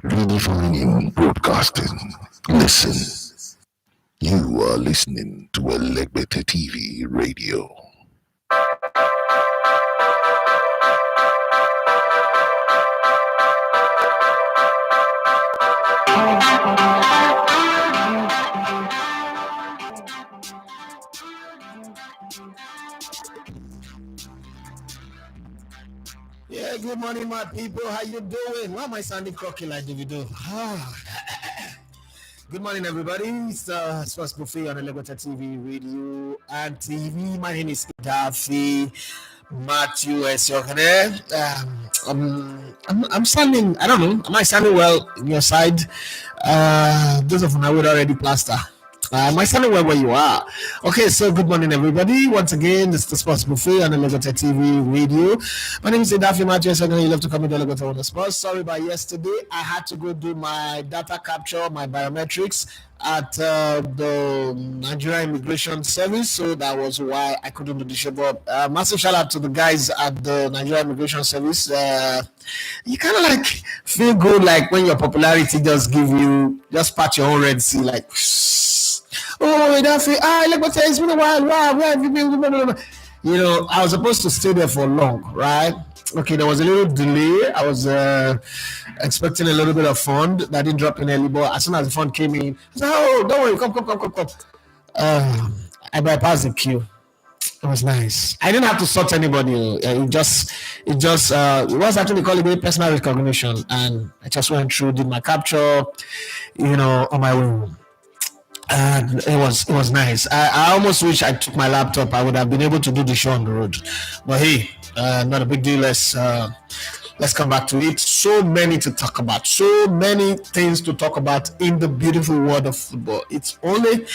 Redefining broadcasting. Listen. You are listening to Elegbete TV Radio. Yeah, good morning, my people. How you doing? Why am I sounding cocky like Davido? Good morning, everybody. It's Sports Buffet on Elegbete TV, radio, and TV. My name is Daffy Matthew Esiokane. I'm sounding, I don't know, am I sounding well in your side? Those of you who would already plaster. Am I sounding well where you are? Okay, so good morning, everybody. Once again, this is the Sports Buffet on the Elegbete TV radio. My name is Daffy Matthew. So you love to come to Elegbete on the Sports. Sorry about yesterday. I had to go do my data capture, my biometrics at the Nigerian Immigration Service. So that was why I couldn't do the show. But massive shout out to the guys at the Nigerian Immigration Service. You kind of like feel good, like when your popularity just give you, just pat your own Red Sea, like, oh, that's it. It's been a while. Wow, where have you been? You know, I was supposed to stay there for long, right? Okay, there was a little delay. I was expecting a little bit of fund that didn't drop in early, but as soon as the fund came in, I said, oh, don't worry, come. I bypassed the queue. It was nice. I didn't have to sort anybody. It was actually called a personal recognition, and I just went through, did my capture, on my way. And it was nice. I almost wish I took my laptop. I would have been able to do the show on the road. But hey, not a big deal. Let's come back to it. So many to talk about. So many things to talk about in the beautiful world of football. It's only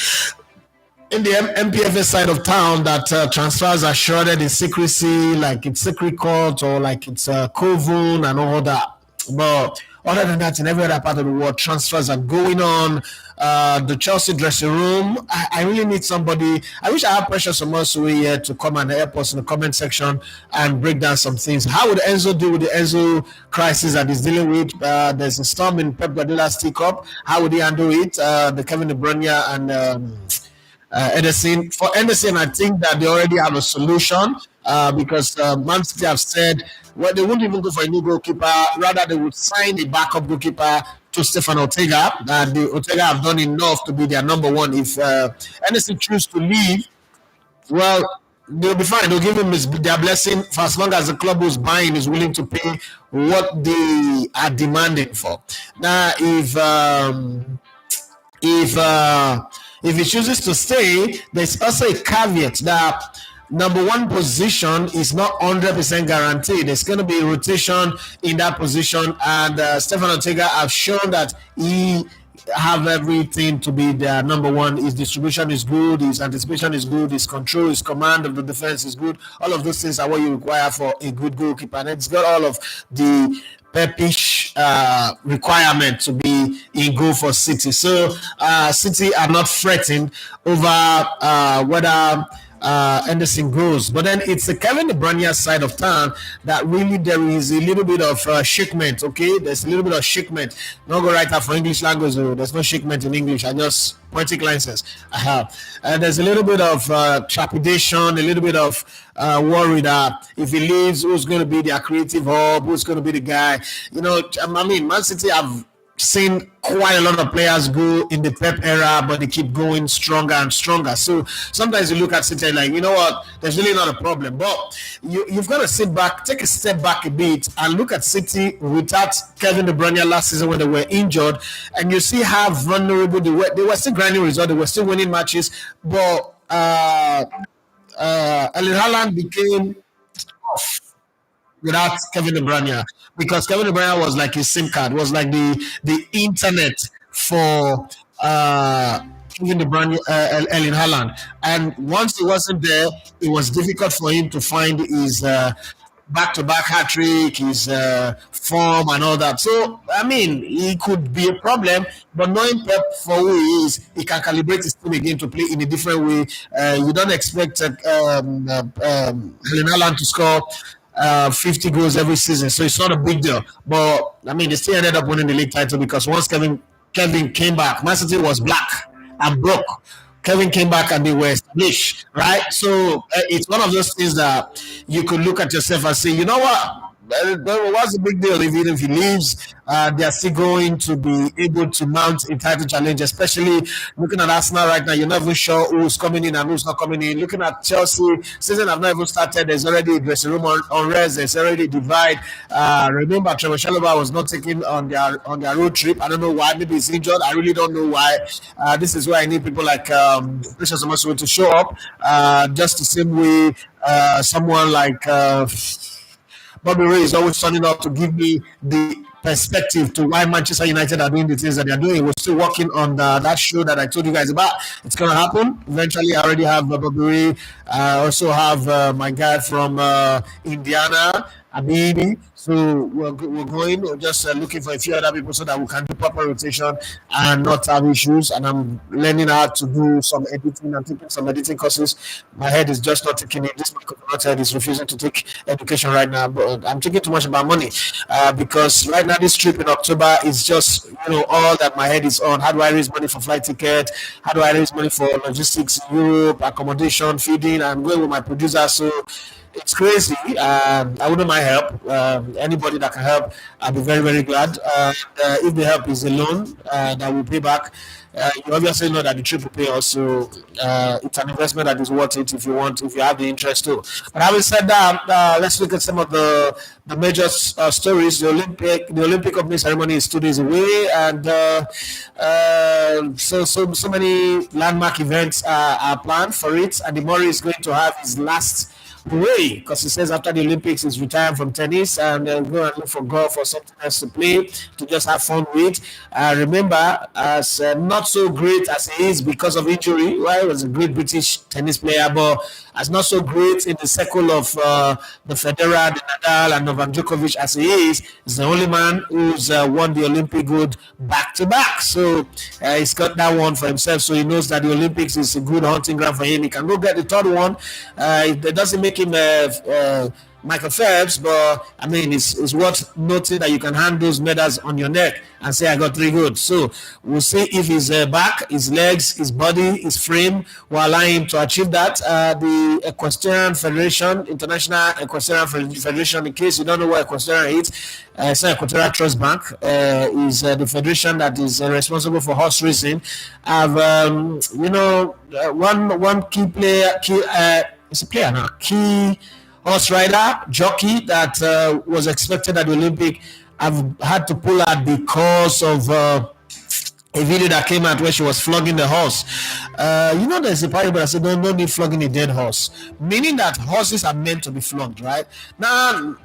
in the MPFA side of town that transfers are shrouded in secrecy, like it's secret court or like it's Kovun and all that. But other than that, in every other part of the world, transfers are going on. The Chelsea dressing room, I really need somebody. I wish I had Precious Omosuwe here to come and help us in the comment section and break down some things. How would Enzo deal with the Enzo crisis that he's dealing with? There's a storm in Pep Guardiola's teacup. How would he handle it? The Kevin De Bruyne and Ederson. For Ederson, I think that they already have a solution because Man City have said, well, they wouldn't even go for a new goalkeeper. Rather, they would sign a backup goalkeeper to Stefan Ortega. The Ortega have done enough to be their number one. If Ederson choose to leave, well, they'll be fine. They'll give him their blessing for as long as the club who's buying is willing to pay what they are demanding for. Now, if he chooses to stay, there's also a caveat that number one position is not 100% guaranteed. There's going to be a rotation in that position, and Stefan Ortega have shown that he have everything to be their number one. His distribution is good, his anticipation is good, his control, his command of the defense is good. All of those things are what you require for a good goalkeeper, and it's got all of the Pepish requirement to be in goal for City. So City are not fretting over whether Anderson goes. But then it's the Kevin De Bruyne side of town that really there is a little bit of shakement, okay? There's a little bit of shakement. Not go right out for English language, though. There's no shakement in English. I just poetic license. I have. And there's a little bit of trepidation, a little bit of worry that if he leaves, who's going to be their creative hub? Who's going to be the guy? Man City have seen quite a lot of players go in the Pep era, but they keep going stronger and stronger. So sometimes you look at City like, you know what, there's really not a problem. But you've got to sit back, take a step back a bit, and look at City without Kevin De Bruyne last season when they were injured, and you see how vulnerable they were. They were still grinding results, they were still winning matches, but Erling Haaland became off without Kevin De Bruyne, because Kevin De Bruyne was like his SIM card, was like the internet for Kevin De Bruyne, Erling Haaland. And once he wasn't there, it was difficult for him to find his back-to-back hat-trick, his form and all that. So, I mean, he could be a problem, but knowing Pep for who he is, he can calibrate his team again to play in a different way. You don't expect Erling Haaland to score 50 goals every season, so it's not a big deal. But I mean, they still ended up winning the league title because once Kevin came back, Man City was black and broke. Kevin came back and they were established, right? So it's one of those things that you could look at yourself and say, you know what? What's the big deal even if he leaves? They are still going to be able to mount a title challenge, especially looking at Arsenal right now. You're not even sure who's coming in and who's not coming in. Looking at Chelsea, season have not even started. There's already a dressing room unrest. There's already a divide. Remember, Trevor Chalobah was not taken on their road trip. I don't know why. Maybe he's injured. I really don't know why. This is why I need people like Precious Omosuwe to show up. Just the same way someone like Bobby Ray is always turning up to give me the perspective to why Manchester United are doing the things that they're doing. We're still working on that show that I told you guys about. It's going to happen. Eventually, I already have Bobby Ray. I also have my guy from Indiana, Abidi. So we're going. We're just looking for a few other people so that we can do proper rotation and not have issues. And I'm learning how to do some editing. I'm taking some editing courses. My head is just not taking it. This my coconut head is refusing to take education right now. But I'm thinking too much about money because right now this trip in October is just all that my head is on. How do I raise money for flight ticket? How do I raise money for logistics in Europe, accommodation, feeding? I'm going with my producer, so it's crazy. I wouldn't mind help. Anybody that can help, I'll be very, very glad. If the help is a loan that will pay back, you obviously know that the trip will pay us. So it's an investment that is worth it if you have the interest too. But having said that, let's look at some of the major stories. The Olympic opening ceremony is 2 days away, and so many landmark events are planned for it. And Murray is going to have his last hooray, because he says after the Olympics he's retiring from tennis and go and look for golf or something else to play, to just have fun with. Remember, as not so great as he is because of injury, well, he was a great British tennis player, but as not so great in the circle of the Federer, the Nadal, and Novak Djokovic as he is, he's the only man who's won the Olympic gold back to back. So he's got that one for himself. So he knows that the Olympics is a good hunting ground for him. He can go get the third one. It doesn't make him Michael Phelps, but I mean, it's worth noting that you can hand those medals on your neck and say, I got 3 good. So we'll see if his back, his legs, his body, his frame will allow him to achieve that. The Equestrian Federation, International Equestrian Federation, in case you don't know what Equestrian is, it's not Equatorial Trust Bank, is the federation that is responsible for horse racing. One key player, it's a player now, key horse rider, jockey that was expected at the Olympic, have had to pull out because of a video that came out where she was flogging the horse. There's a parable that said no need flogging a dead horse, meaning that horses are meant to be flogged, right? Now,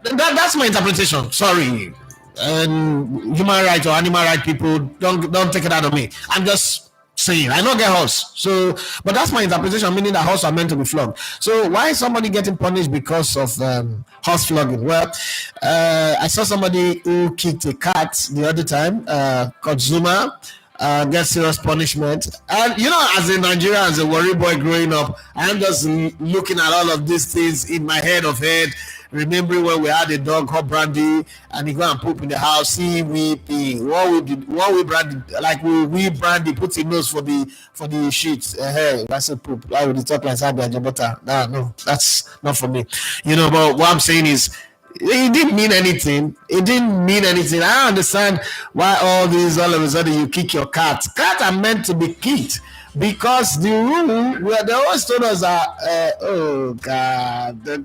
that's my interpretation. Sorry, and human rights or animal rights people, don't take it out of me. I'm just saying, I don't get horse. So, but that's my interpretation, meaning that horse are meant to be flogged. So why is somebody getting punished because of horse flogging? Well, I saw somebody who kicked a cat the other time, called Zuma, get serious punishment. And as a Nigerian, as a worry boy growing up, I'm just looking at all of these things in my head, remembering when we had a dog called Brandy and he go and poop in the house, see weeping. What we Brandy, like we Brandy put in nose for the sheets. Hey, that's a poop. Why would you talk like that? No, that's not for me. But what I'm saying is, it didn't mean anything. I understand why all of a sudden you kick your cat. Cats are meant to be kicked because the rule where they always told us that the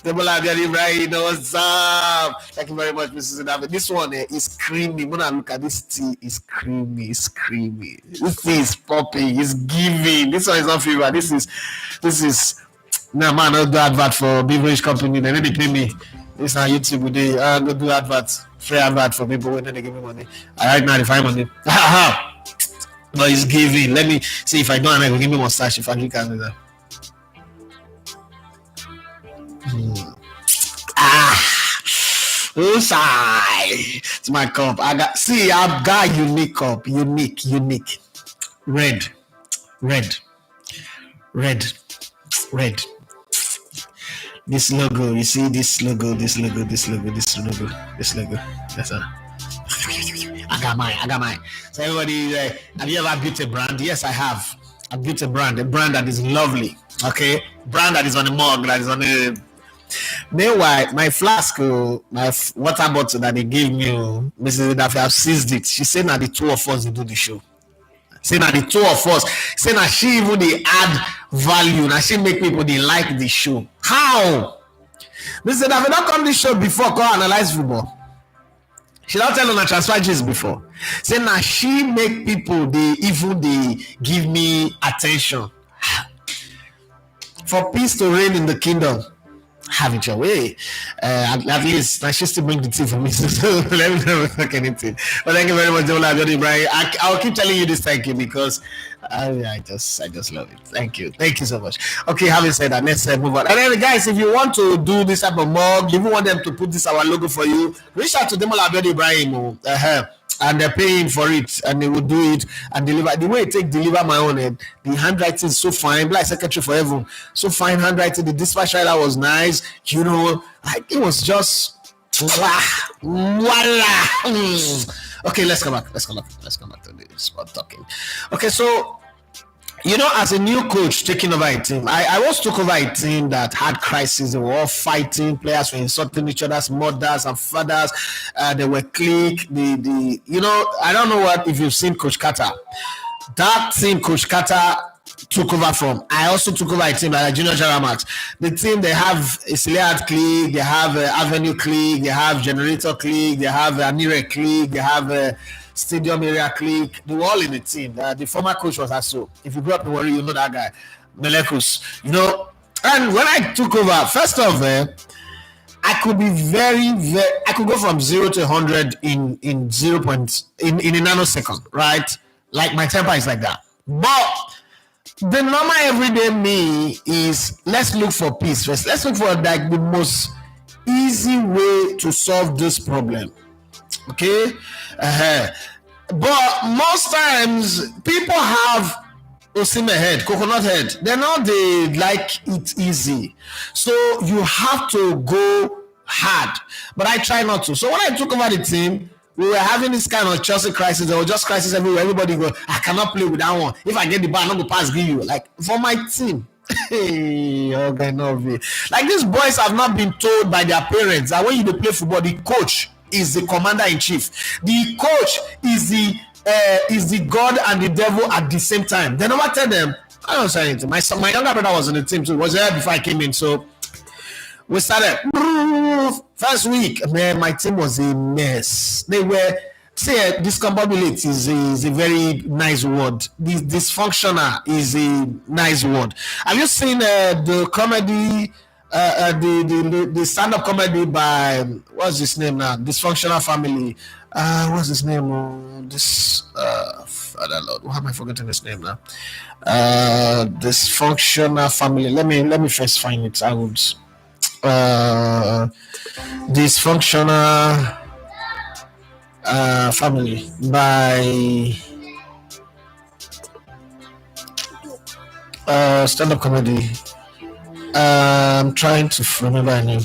people are getting right. What's up? Thank you very much, Mrs. David. This one is creamy. When I look at this tea, it's creamy. This tea is popping. It's giving. This one is not fever. This is. No, man, I'll do advert for beverage company. They need to pay me. This is on YouTube today. Go do free advert for people when they give me money. Right now, if I money. But it's giving. Let me see if I don't, I will give me mustache if I can do that. It's my cup. I've got unique cup. Unique. Red. red. This logo, you see this logo, this logo, this logo, this logo, this logo. That's a. I got mine. So everybody, have you ever built a brand? Yes, I have. I built a brand that is lovely. Okay, brand that is on a mug, that is on a. Meanwhile, my flask, my water bottle that they gave me, Mrs. Daffy, I've seized it. She said, "Now the two of us will do the show." Say now the two of us. Say now she even they add value. Now she make people they like the show. How? Mr. David not come this show before, come analyze football. She don't tell on a transfer gist before. Say now she make people they give me attention. For peace to reign in the kingdom, have it your way. At least I should still bring the tea for me. So let me never talk anything. But thank you very much, Brian. I'll keep telling you this thank you because I just love it. Thank you so much. Okay, having said that, let's move on. And then guys, if you want to do this type of mug, if you want them to put this our logo for you, reach out to Demola Ibrahim. And they're paying for it, and they will do it and deliver. The way it take deliver my own, the handwriting is so fine. Like secretary for heaven, so fine handwriting. The dispatch writer was nice, like it was just voila. Okay, let's come back to this spot talking. Okay, so as a new coach taking over a team, I once took over a team that had crises. They were all fighting. Players were insulting each other's mothers and fathers. They were clique. I don't know if you've seen Coach Carter. That team Coach Carter took over from. I also took over a team like Junior Jaramax. The team, they have a Silead clique, they have Avenue clique, they have Generator clique, they have Anire clique, they have Stadium area clique. They were all in the team. The former coach was also. If you grew up in Warri, you know that guy, Melekus. And when I took over, first off, I could be I could go from 0 to 100 in a nanosecond, right? Like my temper is like that. But the normal everyday me is let's look for peace first. Let's look for like the most easy way to solve this problem. Okay, but most times people have Osime head, coconut head. They're not they like it easy, so you have to go hard. But I try not to. So when I took over the team, we were having this kind of Chelsea crisis. There was just crisis everywhere. Everybody go, I cannot play with that one. If I get the ball, I'm not going to pass give you. Like for my team. Hey, okay, no. Like these boys have not been told by their parents that when you play football, the coach is the commander-in-chief. The coach is the God and the devil at the same time. They never tell them. I don't say anything. My younger brother was in the team too. He was there before I came in. So we started. First week, man, my team was a mess. They were discombobulate is a very nice word. Dysfunctional is a nice word. Have you seen the comedy? The stand-up comedy by what's his name now? Dysfunctional Family. What's his name? Father Lord. Why am I forgetting his name now? Dysfunctional Family. Let me first find it. I would. Dysfunctional Family by stand-up comedy. I'm trying to remember her name.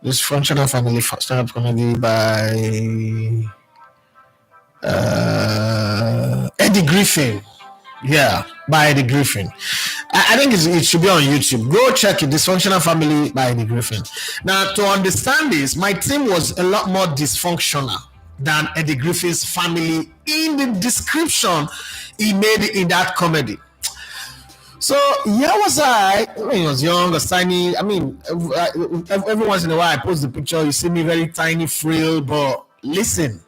Dysfunctional Family stand-up comedy by Eddie Griffin. Yeah, by Eddie Griffin. I think it should be on YouTube. Go check it. Dysfunctional Family by Eddie Griffin. Now, to understand this, my team was a lot more dysfunctional than Eddie Griffin's family in the description he made in that comedy. So here was I was young, was tiny. I mean, every once in a while I post the picture. You see me very tiny, frail. But listen,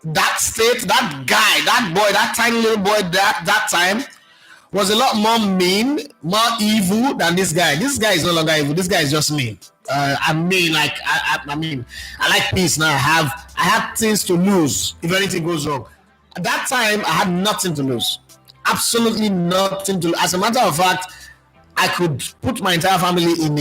that state, that guy, that boy, that tiny little boy, that time was a lot more mean, more evil than this guy. This guy is no longer evil. This guy is just mean. I mean, like I like peace now. I have things to lose if anything goes wrong. At that time, I had nothing to lose. Absolutely nothing to lose. As a matter of fact, I could put my entire family in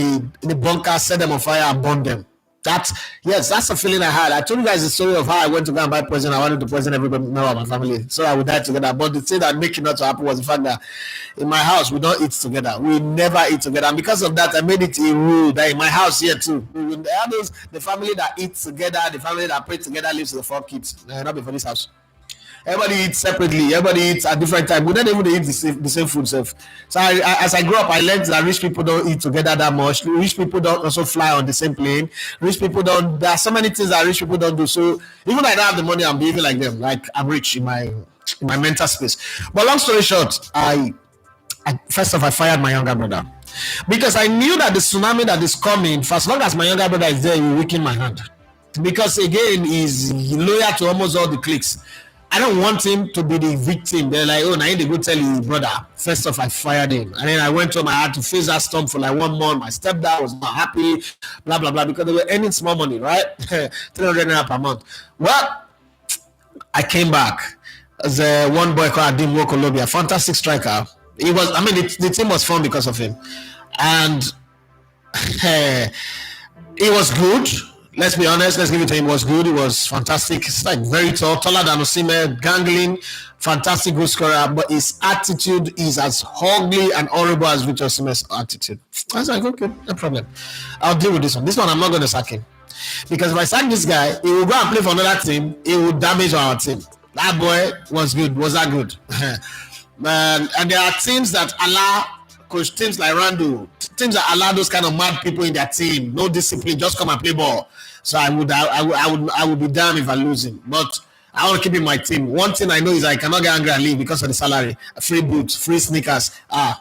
a bunker, set them on fire, and burn them. That's the feeling I had. I told you guys the story of how I went to go and buy poison. I wanted to poison every member of my family so I would die together. But the thing that made it not to happen was the fact that in my house we don't eat together. We never eat together, and because of that, I made it a rule that in my house here too, the family that eats together, the family that prays together lives with the 4 kids. Not before this house. Everybody eats separately. Everybody eats at different times. We don't even eat the same food. So as I grew up, I learned that rich people don't eat together that much. Rich people don't also fly on the same plane. Rich people don't. There are so many things that rich people don't do. So even though I don't have the money, I'm behaving like them. Like I'm rich in my mental space. But long story short, I first off I fired my younger brother because I knew that the tsunami that is coming, for as long as my younger brother is there, he will weaken my hand. Because again, he's loyal to almost all the cliques. I don't want him to be the victim. They're like, oh, now they go tell his brother. First off, I fired him. And then I went home. I had to face that storm for like 1 month. My stepdad was not happy, blah, blah, blah, because they were earning small money, right? 300 naira per month. Well, I came back. As one boy called Adim Wokolobi, a fantastic striker. He was, the team was fun because of him. And he was good. Let's be honest, let's give it to him. It was good. It was fantastic. It's like very tall, taller than Osimhen, gangling, fantastic goal scorer, but his attitude is as ugly and horrible as Victor Osimhen's attitude. I was like, okay, no problem. I'll deal with this one. This one I'm not going to sack him. Because if I sack this guy, he will go and play for another team. He will damage our team. That boy was good. Was that good? And there are teams that allow coach teams like Rando, teams that allow those kind of mad people in their team, no discipline, just come and play ball. So I would be damned if I lose him. But I want to keep in my team. One thing I know is I cannot get angry and leave because of the salary. Free boots, free sneakers.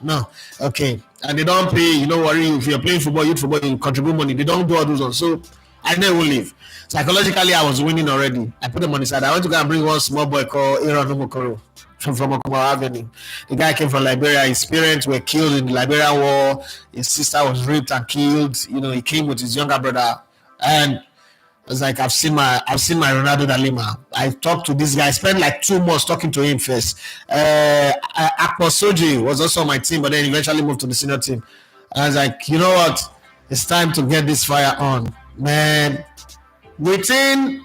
No. Okay. And they don't pay, you don't worry. If you're playing football, youth football, you contribute money. They don't do all those ones. So I never will leave. Psychologically, I was winning already. I put them on the side. I went to go and bring one small boy called Aaron Omokoro from Okumawa Avenue. The guy came from Liberia. His parents were killed in the Liberian War. His sister was raped and killed. He came with his younger brother. And I was like, I've seen my Ronaldo da Lima. I talked to this guy. I spent like 2 months talking to him first. Akpo Soji was also on my team, but then eventually moved to the senior team. And I was like, you know what? It's time to get this fire on. Man, within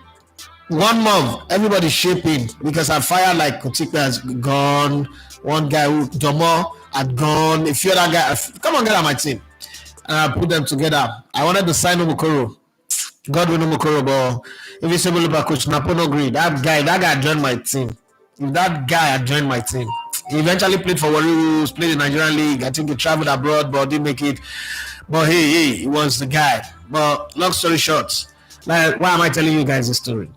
1 month, everybody's shaping because I fired like Kotikpe has gone. One guy who Domo had gone. A few other guys, come on, get on my team. And I put them together. I wanted to sign Omokoro. God will know Mokoro, but if it's able to coach Napono Green, that guy joined my team. If that guy had joined my team, he eventually played for Warriors, played in Nigerian League. I think he traveled abroad, but didn't make it. But he was the guy. But long story short, like, why am I telling you guys this story?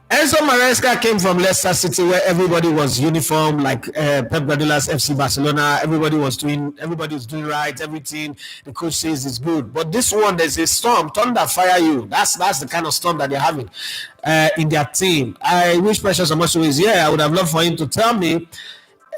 Enzo Maresca came from Leicester City, where everybody was uniform, like Pep Guardiola's FC Barcelona. Everybody was doing right. Everything the coach says is good. But this one, there's a storm. Thunder fire you. That's the kind of storm that they're having in their team. I wish Precious Amosu is here. I would have loved for him to tell me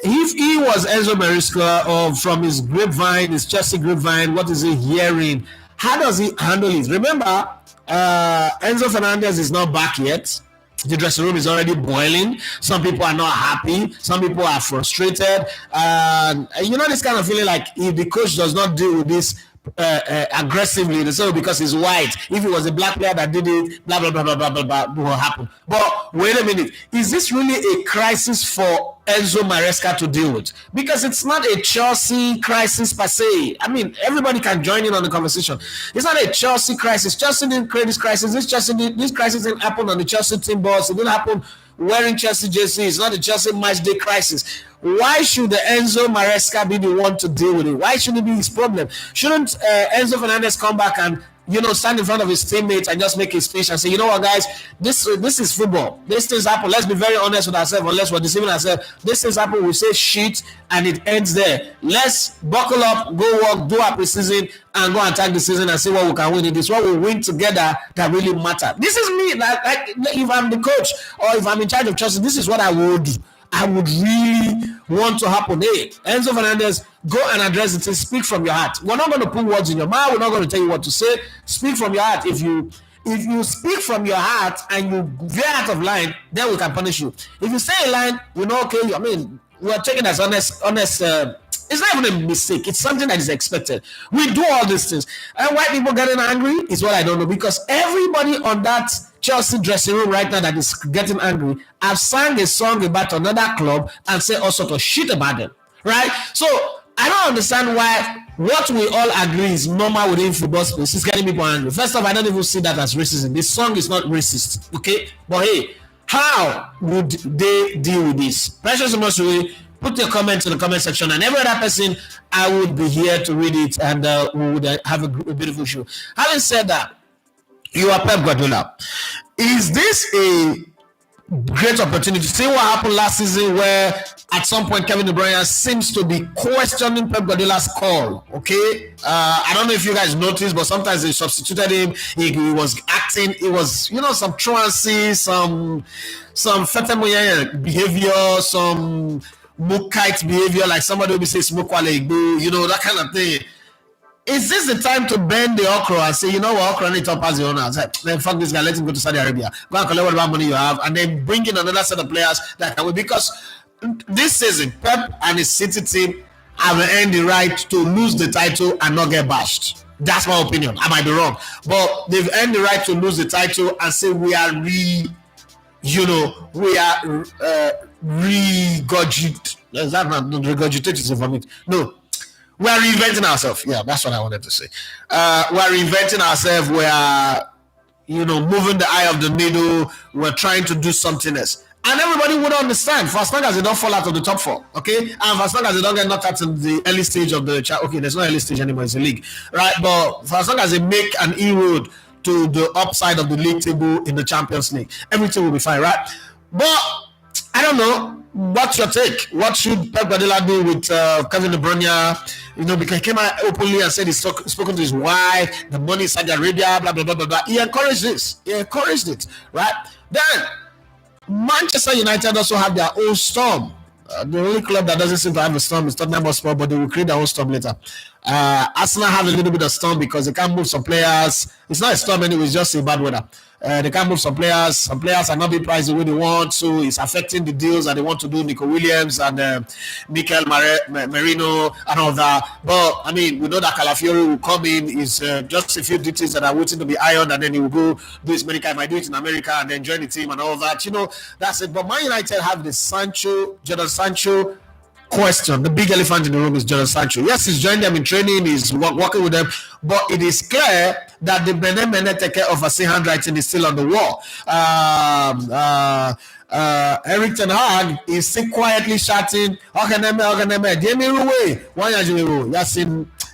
if he was Enzo Maresca or from his grapevine, his Chelsea grapevine. What is he hearing? How does he handle it? Remember, Enzo Fernandez is not back yet. The dressing room is already boiling. Some people are not happy. Some people are frustrated. And this kind of feeling like if the coach does not deal with this aggressively, so because he's white, if it was a black player that did it, blah, blah, blah, blah, blah, blah, blah, what will happen? But wait a minute. Is this really a crisis for Enzo Maresca to deal with? Because it's not a Chelsea crisis per se. I mean, everybody can join in on the conversation. It's not a Chelsea crisis. Chelsea didn't create this crisis. This crisis didn't happen on the Chelsea team boss. It didn't happen wearing Chelsea jersey. It's not a Chelsea match day crisis. Why should the Enzo Maresca be the one to deal with it? Why should it be his problem? Shouldn't Enzo Fernandez come back and stand in front of his teammates and just make a speech and say, you know what, guys, this is football. These things happen. Let's be very honest with ourselves, unless we're deceiving ourselves. These things happen. We say shit, and it ends there. Let's buckle up, go work, do our preseason, and go attack the season and see what we can win. It is what we win together that really matter. This is me. Like if I'm the coach or if I'm in charge of Chelsea, this is what I would do. I would really want to happen. Hey, Enzo Fernandez, go and address it and speak from your heart. We're not going to put words in your mouth. We're not going to tell you what to say. Speak from your heart. If you speak from your heart and you veer out of line, then we can punish you. If you say a line, okay, I mean, we're taking as honest. It's not even a mistake. It's something that is expected. We do all these things. And why people getting angry is what I don't know. Because everybody on that Chelsea dressing room right now that is getting angry have sang a song about another club and say all sorts of shit about them. Right? So I don't understand why what we all agree is normal within football space is getting people angry. First off, I don't even see that as racism. This song is not racist. Okay? But hey, how would they deal with this? Precious Mosuri, put your comments in the comment section, and every other person, I would be here to read it, and we would have a beautiful show. Having said that, you are Pep Guardiola. Is this a great opportunity? See what happened last season, where at some point Kevin De Bruyne seems to be questioning Pep Guardiola's call. Okay, I don't know if you guys noticed, but sometimes they substituted him. He was acting. It was, some truancy, some fete behavior, some mukite behavior, like somebody will be saying smoke wale igbo, that kind of thing. Is this the time to bend the okra and say, what, okra need to pass the owner? Then fuck this guy, let him go to Saudi Arabia. Go and collect whatever money you have, and then bring in another set of players that can win. Because this season, Pep and his City team have earned the right to lose the title and not get bashed. That's my opinion. I might be wrong, but they've earned the right to lose the title and say we are regurgitated. Is that not regurgitated for me? No. We are reinventing ourselves. Yeah, that's what I wanted to say. We are reinventing ourselves. We are, moving the eye of the needle. We're trying to do something else. And everybody would understand, for as long as they don't fall out of the top four, okay? And for as long as they don't get knocked out in the early stage of the okay, there's no early stage anymore, it's a league, right? But for as long as they make an inroad to the upside of the league table in the Champions League, everything will be fine, right? But I don't know. What's your take? What should Pep Guardiola do with Kevin De Bruyne? Because he came out openly and said he's spoken to his wife, the money in Saudi Arabia, blah, blah, blah, blah, blah. He encouraged this. He encouraged it, right? Then, Manchester United also have their own storm. The only club that doesn't seem to have a storm is Tottenham Hotspur, but they will create their own storm later. Arsenal have a little bit of storm because they can't move some players. It's not a storm anyway, it's just a bad weather. They can't move some players. Some players are not being priced the way they want, so it's affecting the deals that they want to do. Nico Williams and Merino and all that. But I mean, we know that Calafiori will come in. Is just a few details that are waiting to be ironed, and then he will go do his medical. He might do it in America and then join the team and all that. That's it. But Man United have the Jadon Sancho question. The big elephant in the room is Jadon Sancho. Yes, he's joined them in training, he's working with them, but it is clear that the Mene take care of a handwriting is still on the wall. Eric Ten Hag is still quietly shouting,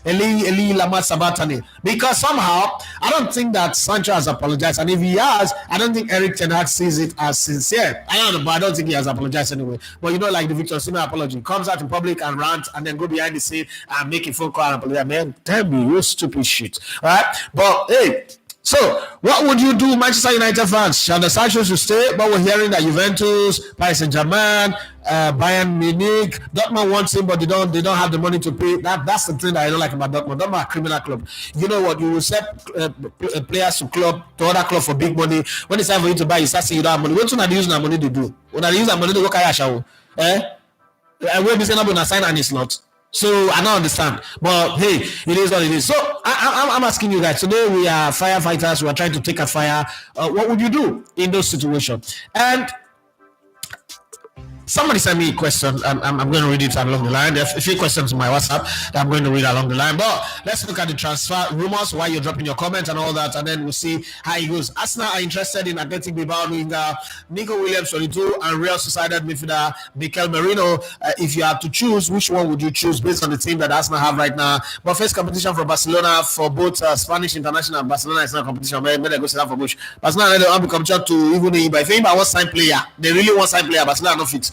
Eli Lamat Sabatani. Because somehow, I don't think that Sancho has apologized. And if he has, I don't think Eric Ten Hag sees it as sincere. I don't know, but I don't think he has apologized anyway. But like the Victor Osimhen apology. Comes out in public and rants and then go behind the scene and make a phone call and apologize. Man, tell me, you stupid shit. All right? But, hey, so what would you do, Manchester United fans? Jadon Sancho should stay, but we're hearing that Juventus, Paris Saint-Germain, Bayern Munich, Dortmund wants him, but they don't have the money to pay. That's the thing that I don't like about Dortmund. Dortmund are a criminal club. You know what? You will set players to other club for big money. When it's time for you to buy, you start saying you don't have money. What's when they use that money to do? When they use that money to go carry a shower, we're missing up on a sign and it's not. So I don't understand, but hey, it is what it is. So I'm asking you guys today. We are firefighters. We are trying to take a fire. What would you do in those situations? And somebody sent me a question. I'm going to read it along the line. There's a few questions on my WhatsApp that I'm going to read along the line. But let's look at the transfer rumors while you're dropping your comments and all that, and then we'll see how it goes. Arsenal are interested in Athletic Bilbao winger Nico Williams, 22, and Real Sociedad midfielder Mikel Merino. If you have to choose, which one would you choose based on the team that Arsenal have right now? But first, competition for Barcelona for both Spanish international. Barcelona is not competition. Maybe they go sit down for Bush. Barcelona they want to competition to even if anybody wants sign player, they really want sign player. Barcelona no fit.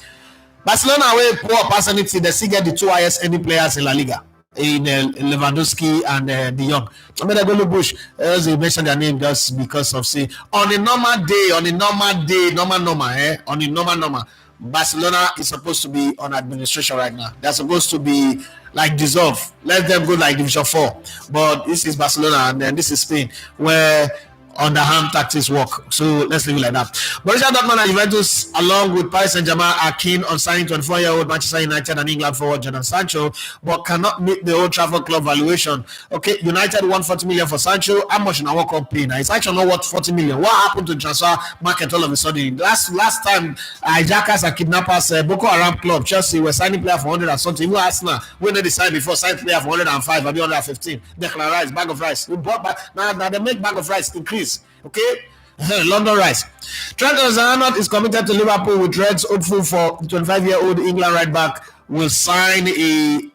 Barcelona will poor personality. They still get the two highest ending players in La Liga, in Lewandowski and De Jong. I mean, I go look Bush. As you mentioned their name just because of say on a normal day, Barcelona is supposed to be on administration right now. They're supposed to be like dissolve. Let them go like Division 4. But this is Barcelona and then this is Spain, where underhand tactics work. So let's leave it like that. Borussia Dortmund and Juventus, along with Paris Saint-Germain, are keen on signing 24-year-old Manchester United and England forward Jadon Sancho, but cannot meet the Old Trafford club valuation. Okay, United won 40 million for Sancho. How much in our cup pay? Now it's actually not worth 40 million. What happened to the transfer market all of a sudden? Last time, hijackers and kidnappers, Boko Haram club, Chelsea were signing player for 100 and something. Even Arsenal, when they decided before, signed player for 105 and 115. Declan Rice, bag of rice. We bought back. Now they make bag of rice increase. Okay. London Rice. Trent Alexander-Arnold is committed to Liverpool, with Reds hopeful for 25-year-old England right back will sign a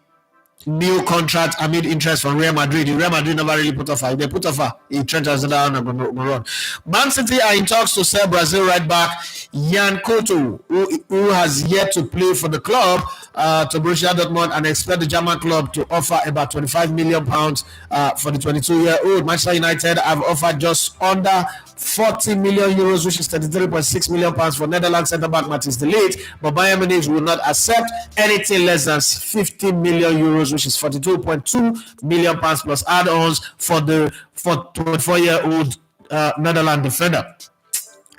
new contract amid interest from Real Madrid. Real Madrid never really put offer. If they put offer, Trent Alexander-Arnold will run. Man City are in talks to sell Brazil right back Yan Couto, who has yet to play for the club, to Borussia Dortmund, and expect the German club to offer about £25 million for the 22-year-old. Manchester United have offered just under 40 million euros, which is 33.6 million pounds for Netherlands centre-back Matthias de Ligt, but Bayern Munich will not accept anything less than 50 million euros, which is 42.2 million pounds plus add-ons for 24-year-old Netherlands defender.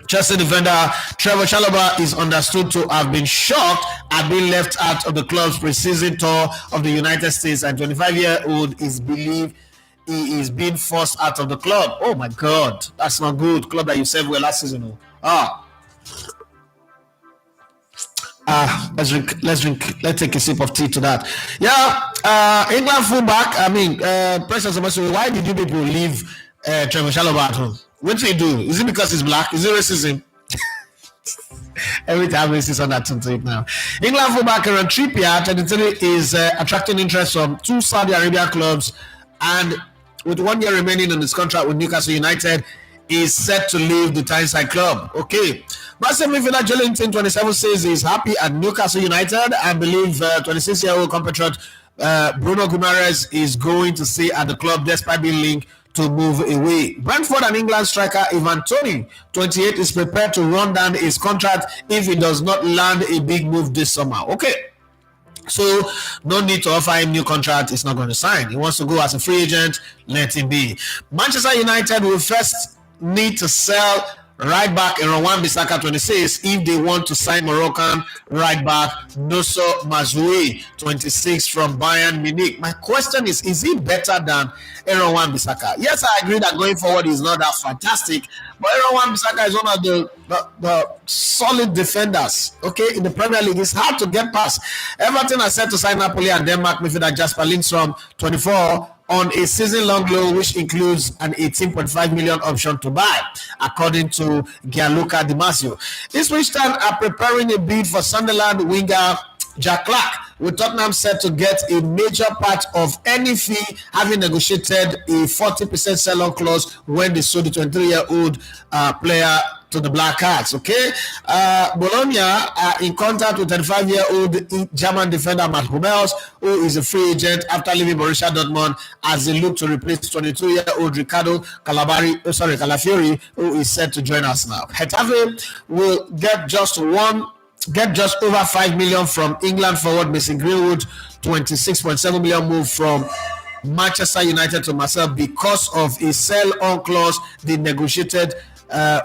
Chelsea defender Trevor Chalobah is understood to have been shocked at being left out of the club's pre-season tour of the United States, and 25-year-old is believed he is being forced out of the club. Oh my God, that's not good. Club that you saved well last season. Let's drink. Let's take a sip of tea to that. Yeah, England fullback. I mean, Precious Amasuri, why did you people leave Trevor Chalobah at home? What do you do? Is it because he's black? Is it racism? Every time we see on that tonight now. England fullback Kieran Trippier, 23, is attracting interest from two Saudi Arabia clubs, and with 1 year remaining on his contract with Newcastle United, is set to leave the Tyneside club. Okay. Massive midfielder Joelinton, 27, says he's happy at Newcastle United and believes 26-year-old compatriot Bruno Guimaraes is going to stay at the club despite being linked to move away. Brentford and England striker Ivan Toney, 28, is prepared to run down his contract if he does not land a big move this summer. Okay. So no need to offer him new contract. He's not going to sign. He wants to go as a free agent. Let him be. Manchester United will first need to sell right back Aaron Wan-Bissaka, 26, if they want to sign Moroccan right back Nosso Mazoui, 26, from Bayern Munich. My question is he better than Aaron Wan-Bissaka? Yes, I agree that going forward is not that fantastic, but Aaron Wan-Bissaka is one of the solid defenders, okay, in the Premier League. It's hard to get past. Everton are set to sign Napoli and Denmark midfielder Jasper Lindstrom, 24, on a season-long loan, which includes an 18.5 million option to buy, according to Gianluca Di Marzio. Ipswich Town are preparing a bid for Sunderland winger Jack Clark, with Tottenham set to get a major part of any fee, having negotiated a 40% sell-on clause when they sold the 23-year-old player to the Black Cats. Okay, Bologna are in contact with 35-year-old German defender Matt Hummels, who is a free agent after leaving Borussia Dortmund, as they look to replace 22-year-old Ricardo Calafiori, who is set to join us now. Getafe will get just over 5 million from England forward Mason Greenwood, 26.7 million move from Manchester United to Marseille because of a sell-on clause they negotiated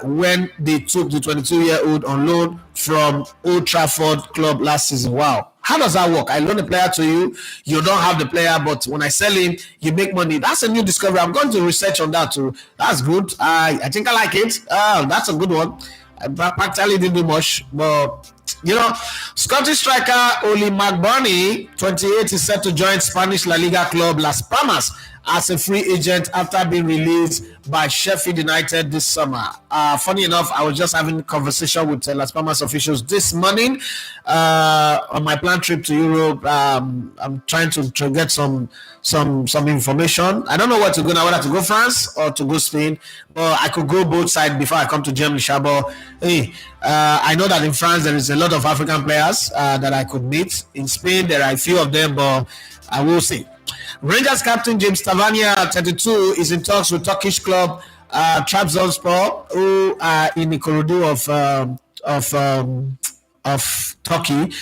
when they took the 22-year-old on loan from Old Trafford club last season. Wow. How does that work? I loan a player to you, you don't have the player, but when I sell him, you make money. That's a new discovery. I'm going to research on that too. That's good. I think I like it. That's a good one. I practically didn't do much, but Scottish striker Oli McBurney, 28, is set to join Spanish La Liga club Las Palmas as a free agent after being released by Sheffield United this summer. Funny enough, I was just having a conversation with Las Palmas officials this morning on my planned trip to Europe. I'm trying to get some information. I don't know what to go now, whether to go France or to go Spain, but I could go both sides before I come to Germany. Hey, I know that in France there is a lot of African players that I could meet. In Spain there are a few of them, but I will see. Rangers captain James Tavernier, 32, is in talks with Turkish club Trabzonspor, who are in the corridor of Turkey.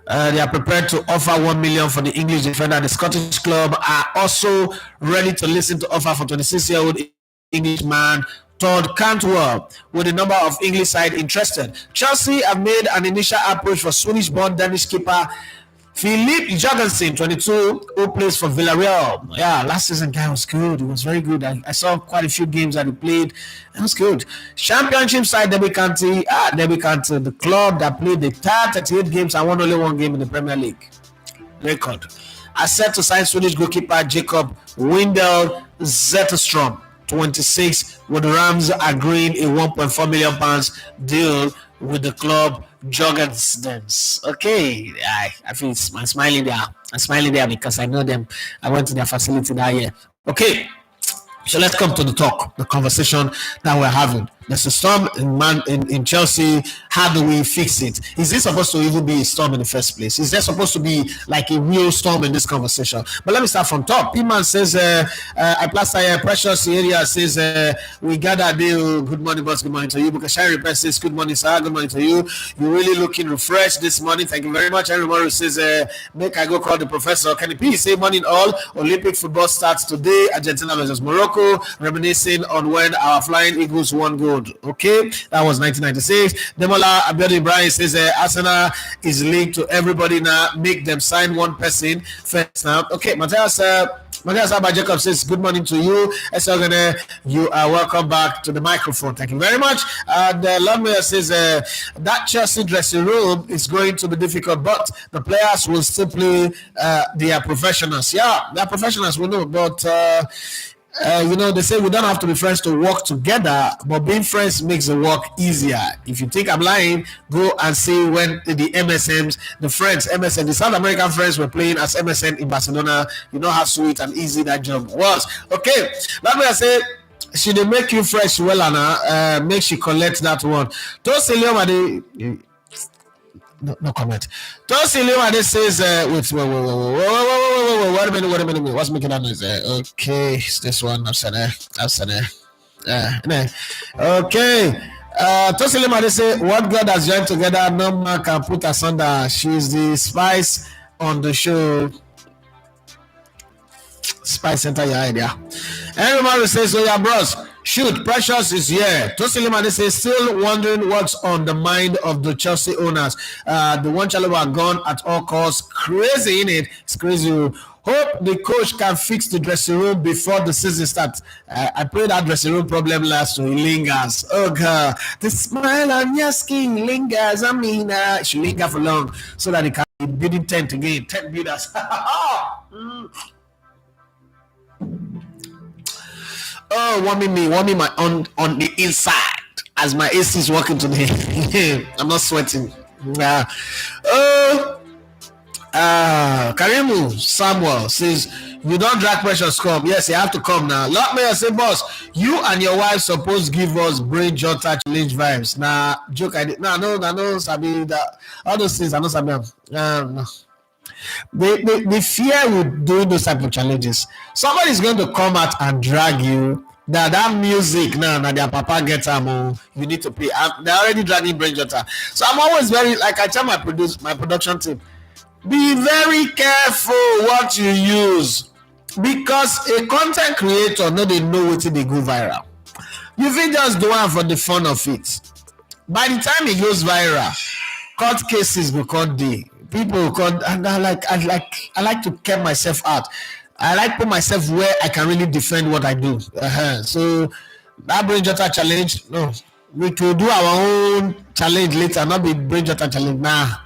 They are prepared to offer 1 million for the English defender. The Scottish club are also ready to listen to offer for 26-year-old Englishman Todd Cantwell with a number of English side interested. Chelsea have made an initial approach for Swedish-born Danish keeper Philippe Jorgensen, 22, who plays for Villarreal. Yeah, last season guy was good. He was very good. I saw quite a few games that he played. It was good. Championship side Derby County, the club that played the entire 38 games and won only one game in the Premier League. Record. I set to sign Swedish goalkeeper Jacob Windel Zetterstrom, 26, with the Rams agreeing a £1.4 million deal with the club Jorgensen's. Okay, I feel I'm smiling there. I'm smiling there because I know them. I went to their facility that year. Okay, so let's come to the conversation that we're having. There's a storm in Chelsea. How do we fix it? Is this supposed to even be a storm in the first place? Is there supposed to be like a real storm in this conversation? But let me start from top. P-Man says, I plaster here. Precious area says, we got a deal. Good morning, boss. Good morning to you. Because Shine Repair says, good morning, sir. Good morning to you. You're really looking refreshed this morning. Thank you very much. Henry Morris says, make I go call the professor. Kenny P say, morning all. Olympic football starts today. Argentina versus Morocco. Reminiscing on when our Flying Eagles won gold. Okay, that was 1996. Demola Abiodun Ibrahim says Arsenal is linked to everybody now. Make them sign one person first now. Okay, Matthias Abba Jacob says good morning to you. You are welcome back to the microphone. Thank you very much. And Longmire says that Chelsea dressing room is going to be difficult, but the players will still play. They are professionals. Yeah, they are professionals. We know, but. They say we don't have to be friends to work together, but being friends makes the work easier. If you think I'm lying, go and see when the MSNs, the friends, MSN, the South American friends were playing as MSN in Barcelona. You know how sweet and easy that job was. Okay, let me say, she dey make you fresh well, Anna. Make she collect that one. No comment. Tosi Leon says, wait a minute. What's making that noise? Okay, it's this one. I've said it. Okay. Tosi Leon says, what God has joined together, no man can put asunder. She's the spice on the show. Spice Center, your idea. Everybody says, oh yeah, bros. Shoot, Precious is here. Tosilima says, still wondering what's on the mind of the Chelsea owners. The one Chelsea are gone at all costs. Crazy, innit? It's crazy. Hope the coach can fix the dressing room before the season starts. I pray that dressing room problem lasts so it lingers. Oh God, the smile on your skin lingers. I mean, it should linger for long so that it can be building 10 again. 10 builders. Oh, want me my on the inside as my AC is working today. I'm not sweating. Karimu Samuel says, you don't drag Precious come. Yes, you have to come now. Lot Mayor say, boss, you and your wife supposed to give us brain jota challenge vibes. Nah, joke I did. No, Sabi, that all those things, I know Sabi. No. The fear with doing those type of challenges, somebody is going to come out and drag you. That music now, their papa gets you need to pay. They're already dragging brain jota. So I'm always very, like I tell my production team, be very careful what you use, because a content creator no they know what they go viral. You feel just do one for the fun of it. By the time it goes viral, court cases will court day. People could, and I like to keep myself out. I like to put myself where I can really defend what I do. So that brain jota challenge, no, we could do our own challenge later, not be brain jota challenge. Nah.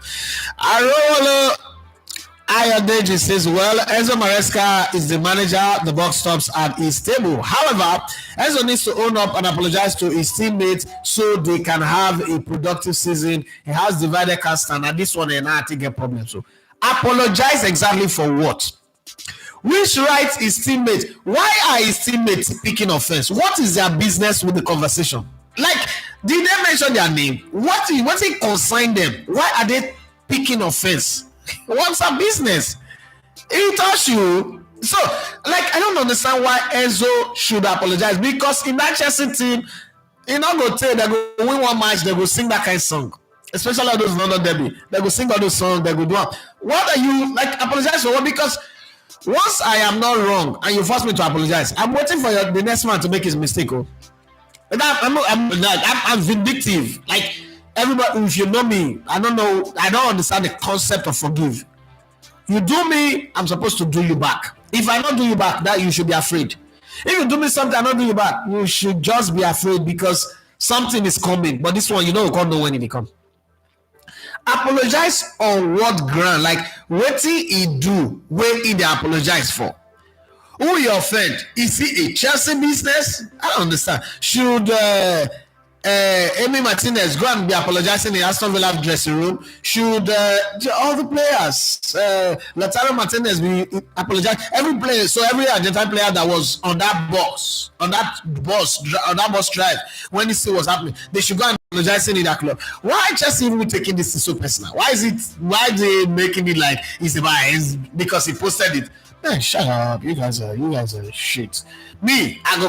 Ayodeji says, well, Enzo Maresca is the manager, the box stops at his table. However, Enzo needs to own up and apologize to his teammates so they can have a productive season. He has divided cast and at this one, and I think a problem. So, apologize exactly for what? Which right is teammates? Why are his teammates picking offense? What is their business with the conversation? Like, did they mention their name? What it concern them? Why are they picking offense? What's our business? It touch you. So, like, I don't understand why Enzo should apologize, because in that Chelsea team, you not go tell they go win one match, they go sing that kind of song. Especially those London derby. They go sing all those songs, they go do it. What are you, like, apologize for what? Because once I am not wrong and you force me to apologize, I'm waiting for the next man to make his mistake. Oh. I'm vindictive. Like everybody, if you know me, I don't understand the concept of forgive. You do me, I'm supposed to do you back. If I don't do you back, that you should be afraid. If you do me something, I don't do you back, you should just be afraid because something is coming. But this one, you can't know when it comes. Apologize on what ground? Like wetin he do wey he dey apologize for? Who you offend? Is he a Chelsea business? I don't understand. Should Emi Martinez go and be apologizing in Aston Villa dressing room? Should all the players, Lautaro Martinez, be apologize? Every player, so every Argentine player that was on that bus drive when this thing was happening, they should go and apologize in that club. Why Chelsea even taking this so personal? Why they making it like it's about because he posted it? Man, shut up. You guys are shit. Me, I go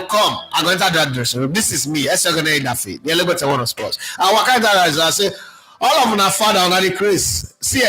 enter that dressing room. This is me. Enzo gonna that feed. The elevator one of sports. I walk out there and I say, all of them are father on the Chris. See,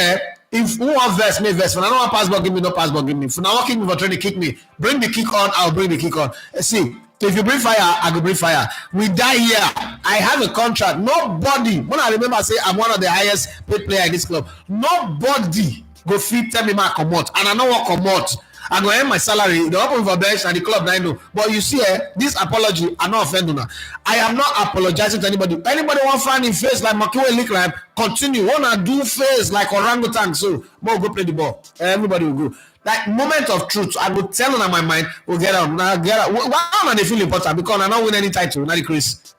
if who want verse, me verse. When I don't want passport, give me no passport, give me. If I want kick me for trying to kick me, bring the kick on, I'll bring the kick on. See, if you bring fire, I go bring fire. We die here. I have a contract. Nobody, when I remember, I say I'm one of the highest paid player in this club. Nobody go fit tell me my come out, and I know what come out. I go earn my salary. The open for bench and the club I know. But you see, this apology, I'm not offending now. I am not apologizing to anybody. Anybody want to find in face like Makiwe Likrime, continue. Wanna do face like orangutan, so go play the ball. Everybody will go. Like moment of truth, I will tell them on my mind, we'll get out. Now get out. Why am I feel important? Because I don't win any title, not the Chris.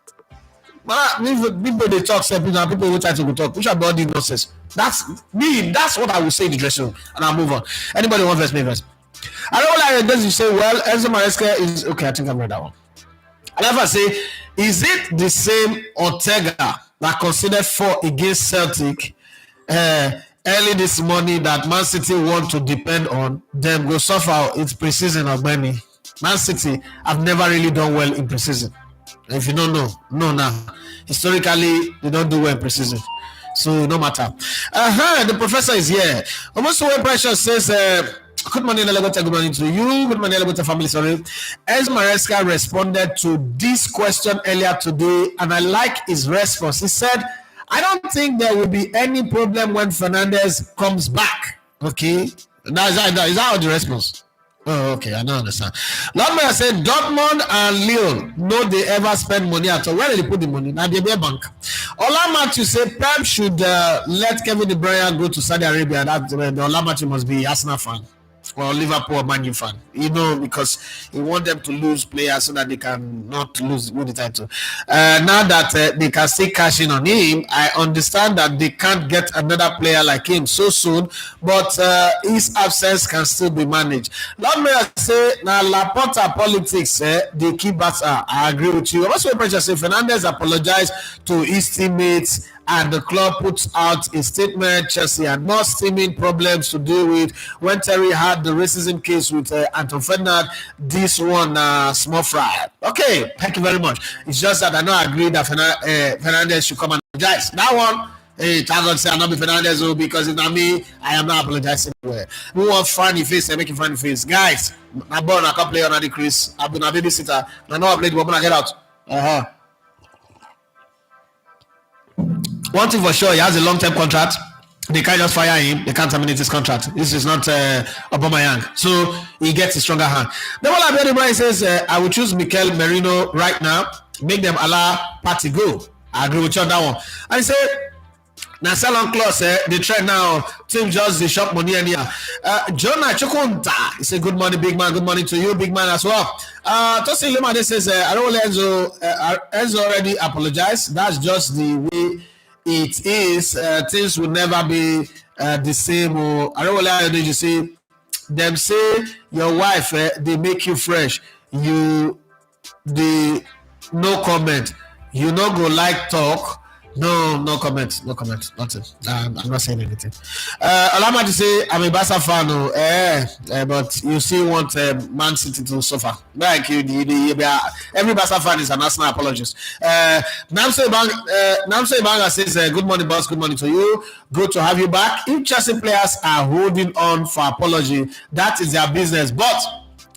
People they talk, people who try to talk. We should all these nonsense. That's me. That's what I will say in the dressing room, and I'll move on. Anybody want verse me verse? I don't like it. Does you say, well, Enzo Maresca is okay? I think I've read that one. I never say, is it the same Ortega that considered 4 against Celtic early this morning that Man City want to depend on? Them go suffer. It's preseason of many. Man City have never really done well in preseason. If you don't know, no now. Historically, they don't do well in preseason. So no matter. The professor is here. Almost way Precious says, good morning, Elegota. Good morning to you. Good morning, Elegota family. Sorry. Enzo Maresca responded to this question earlier today, and I like his response. He said, I don't think there will be any problem when Fernandes comes back. Okay. Is that the response? Oh, okay. I don't understand. Lord Mayor said, Dortmund and Lyon, no, they ever spend money at all. Where did they put the money? Now, they bank. Ola Matthew said, Pep should let Kevin De Bruyne go to Saudi Arabia. That Ola Matthew must be Arsenal fan. Or Liverpool or Man U fan, because he want them to lose players so that they can not win the title. Now that they can still cash in on him, I understand that they can't get another player like him so soon, but his absence can still be managed. Lord Mayor say, now Laporta politics, they keep Barca. I agree with you. Also, Pressure say Fernandes apologized to his teammates, and the club puts out a statement. Chelsea had more steaming problems to deal with. When Terry had the racism case with Anton Ferdinand, this one small fry. Okay, thank you very much. It's just that I don't agree that Fernandes should come and apologize. That one, thank God say I'm not be Fernandes because it's not me. I am not apologizing anywhere. We want funny face and making funny face. Guys, I'm born, I can't play on the Chris. I've been a babysitter. I know I played, but when I get out. One thing for sure, he has a long-term contract. They can't just fire him. They can't terminate his contract. This is not Aubameyang. So he gets a stronger hand. The one Abel Ibrahim says, I will choose Mikel Merino right now. Make them allow Party go. I agree with you on that one. And he said, now sell on clause, the trend now, team just the shop money anyhow. Jonah Chokunta, he said, good morning, big man. Good morning to you, big man, as well. Tosin Lemade says, I don't let Enzo already apologized. That's just the way it is. Things will never be the same. I don't let you say, them say your wife, they make you fresh. You, the no comment. You no go like talk. No comment, nothing. I'm not saying anything. Allow me to say I'm a Barca fan, but you still want Man City to suffer. Like every Barca fan is an Arsenal apologist. Namso Ibanga says, good morning, boss. Good morning to you. Good to have you back. If Chelsea players are holding on for apology, that is their business. But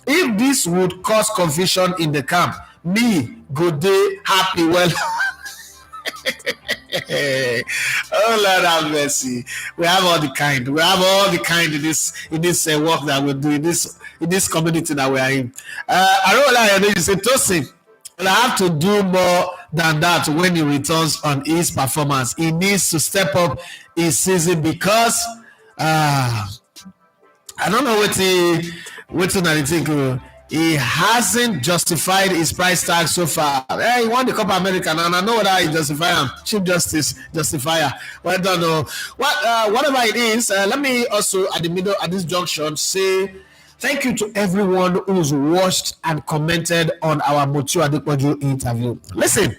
if this would cause confusion in the camp, me go day happy well. Oh Lord have mercy. We have all the kind. We have all the kind in this work that we do in this community that we are in. I don't like you say Tosin. But I have to do more than that when he returns on his performance. He needs to step up his season because I don't know what I think. He hasn't justified his price tag so far. He won the Copa America, and I know that he justify him. Chief Justice justifier. Well, I don't know. Whatever it is, let me also at this junction say thank you to everyone who's watched and commented on our Motu Adepoju interview. Listen,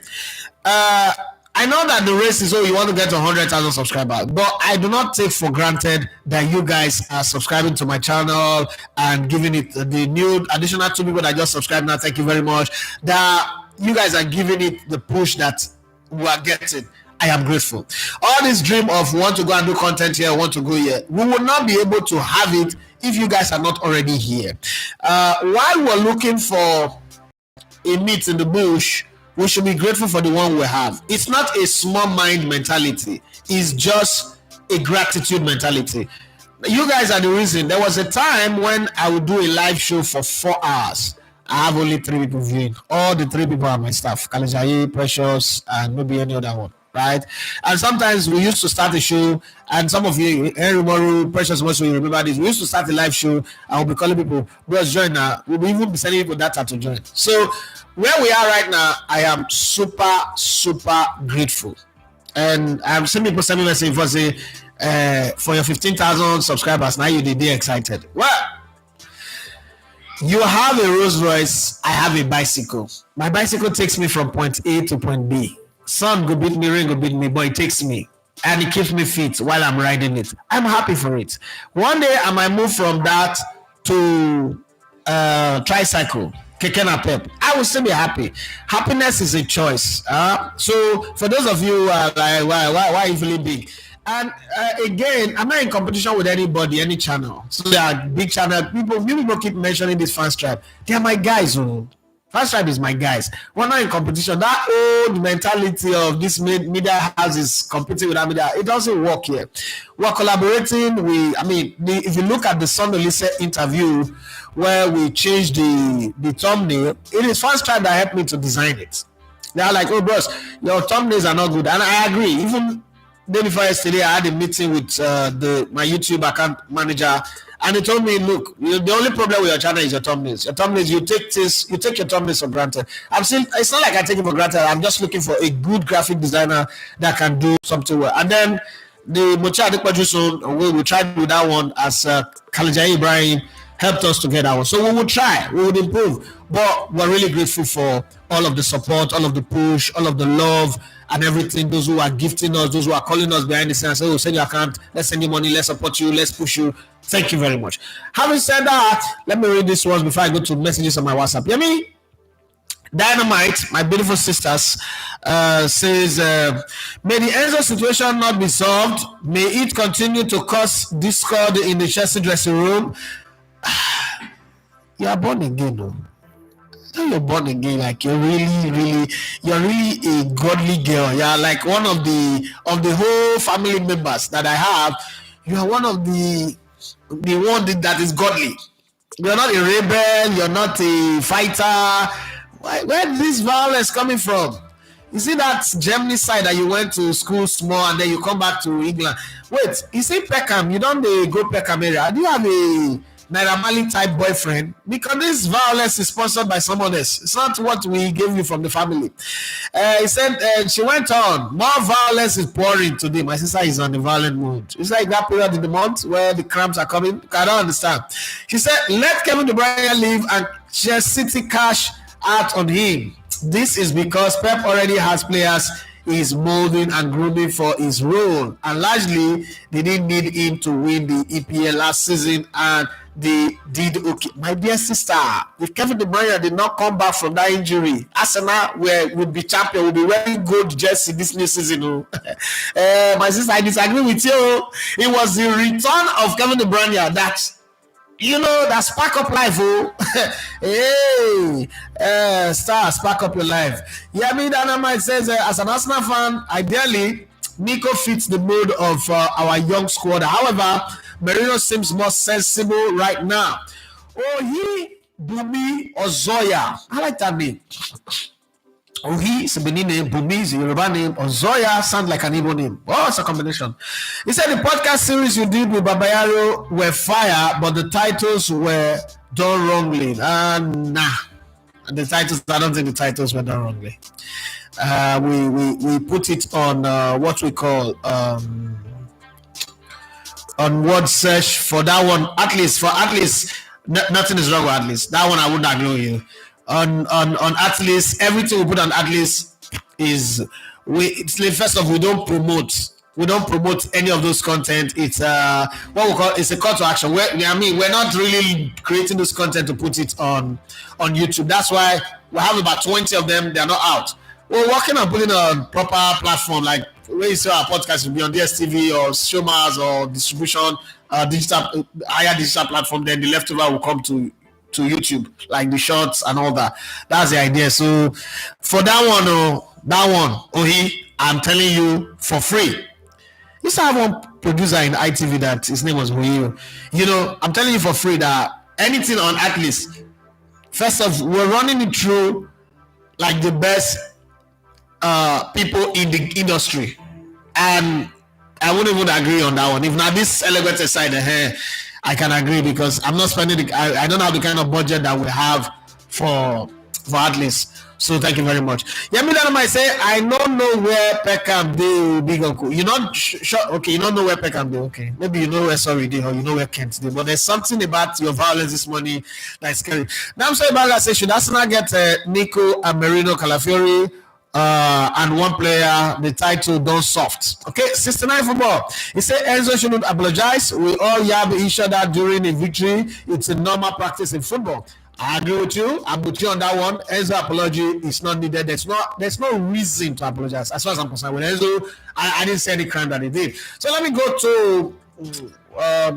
I know that the race is you want to get to 100,000 subscribers, but I do not take for granted that you guys are subscribing to my channel and giving it the new additional 2 people that just subscribed now. Thank you very much. That you guys are giving it the push that we are getting. I am grateful. All this dream of want to go and do content here, want to go here, we will not be able to have it if you guys are not already here. While we're looking for a meat in the bush, we should be grateful for the one we have. It's not a small mind mentality. It's just a gratitude mentality. You guys are the reason. There was a time when I would do a live show for 4 hours. I have only 3 people viewing. All the 3 people are my staff. Kalejaye, Precious, and maybe any other one. Right? And sometimes we used to start the show, and some of you, Henry Moru, Precious, most of you remember this. We used to start the live show, and we'll be calling people, bros, join now. We'll even be sending people data to join. So, where we are right now, I am super, super grateful. And I've seen people send me message for say, for your 15,000 subscribers, now you're excited. Well, you have a Rolls Royce, I have a bicycle. My bicycle takes me from point A to point B. Sun go beat me, rain go beat me, but it takes me. And it keeps me fit while I'm riding it. I'm happy for it. One day I might move from that to tricycle, keke na pep. I will still be happy. Happiness is a choice. So for those of you like, why are you feeling big? And again, I'm not in competition with anybody, any channel. So there are big channel people keep mentioning this Fans Tribe. They are my guys. Fans Tribe is my guys. We're not in competition. That old mentality of this media houses competing with our media, it doesn't work here. We're collaborating. If you look at the Sondolise interview where we changed the thumbnail, it is Fans Tribe that helped me to design it. They are like, oh, bros, your thumbnails are not good. And I agree. Even day before yesterday, I had a meeting with my YouTube account manager, and he told me, look, the only problem with your channel is your thumbnails. Your thumbnails, you take your thumbnails for granted. It's not like I take it for granted. I'm just looking for a good graphic designer that can do something well. And then the Mocha Adepoju, we tried with that one as Kalejaye Ibrahim helped us to get that one. So we will try, we will improve. But we're really grateful for all of the support, all of the push, all of the love and everything. Those who are gifting us, those who are calling us behind the scenes, oh, send your account, let's send you money, let's support you, let's push you. Thank you very much. Having said that, let me read this one before I go to messages on my WhatsApp. Yemi Dynamite, my beautiful sisters, says, may the Enzo situation not be solved. May it continue to cause discord in the Chelsea dressing room. You are born again, though. You're born again, like you're really a godly girl. You're like one of the whole family members that I have. You are one of the one that is godly. You're not a rebel. You're not a fighter. Where is this violence coming from? You see that Germany side that you went to school small and then you come back to England. Wait, you see Peckham? You don't go Peckham area. Do you have a Naira Marley type boyfriend? Because this violence is sponsored by someone else. It's not what we gave you from the family. He said, she went on, more violence is pouring today. My sister is on the violent mood. It's like that period in the month where the cramps are coming. I don't understand. She said, let Kevin De Bruyne leave and share City cash out on him. This is because Pep already has players he is molding and grooming for his role. And largely, they didn't need him to win the EPL last season, and they did okay. My dear sister, if Kevin De Bruyne did not come back from that injury, Arsenal would be champion, would be wearing gold jersey this new season. My sister, I disagree with you. It was the return of Kevin De Bruyne that that spark up life, oh. Hey, star, spark up your life. Yami Dynamite says, as an Arsenal fan, ideally, Nico fits the mood of our young squad. However, Merino seems more sensible right now. Ohi Bumi Ozoya. I like that name. Ohi is a Benin name, Bumi is a Yoruba name, Ozoya sounds like an Igbo name. Oh, it's a combination. He said the podcast series you did with Babayaro were fire, but the titles were done wrongly. Nah. The titles, I don't think the titles were done wrongly. We put it on what we call on word search for that one. At least nothing is wrong with at least. That one I wouldn't agree with you. On at least, everything we put on at least is it's like, first off, we don't promote any of those content. It's what we call, it's a call to action. We're not really creating this content to put it on YouTube. That's why we have about 20 of them. They're not out. We're working on putting a proper platform, like where you see our podcast will be on DSTV or Showmaz or distribution, higher digital platform. Then the leftover will come to YouTube, like the shorts and all that. That's the idea. So for that one, I'm telling you for free. Used to have one producer in ITV that his name was Merino. I'm telling you for free that anything on at least, first off, we're running it through like the best people in the industry, and I wouldn't even agree on that one. If not this elevator side, I can agree because I'm not spending I don't have the kind of budget that we have for at least. So thank you very much. Yemi might say, I don't know where Peckham did, big uncle. You're not sure? Okay, you don't know where Peckham did. Okay, maybe you know where Sorry did, or you know where Kent did. But there's something about your violence this morning that's scary. Now I'm sorry about that. Say, should Arsenal get Nico and Merino Calafiori and one player, the title done soft? Okay, 69 football. He said Enzo shouldn't apologize. We all yab each other during a victory. It's a normal practice in football. I agree with you. I'm with you on that one. Enzo apology is not needed. There's no reason to apologize. As far as I'm concerned, with Enzo, I didn't see any crime that he did. So let me go to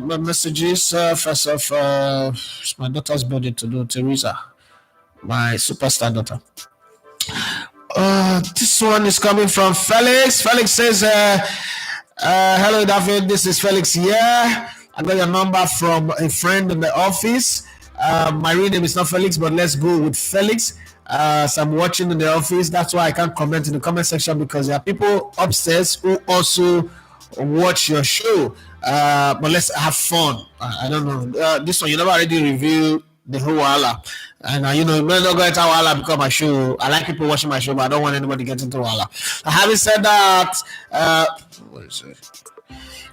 my messages. First off, it's my daughter's birthday to do. Teresa, my superstar daughter. This one is coming from Felix. Felix says, hello, David. This is Felix here. I got your number from a friend in the office. My real name is not Felix, but let's go with Felix. So I'm watching in the office. That's why I can't comment in the comment section, because there are people upstairs who also watch your show. But let's have fun. I don't know. This one, you never already revealed the whole Wala. And, you not going to Wala because my show. I like people watching my show, but I don't want anybody to get into Wala. Having said that, what is it?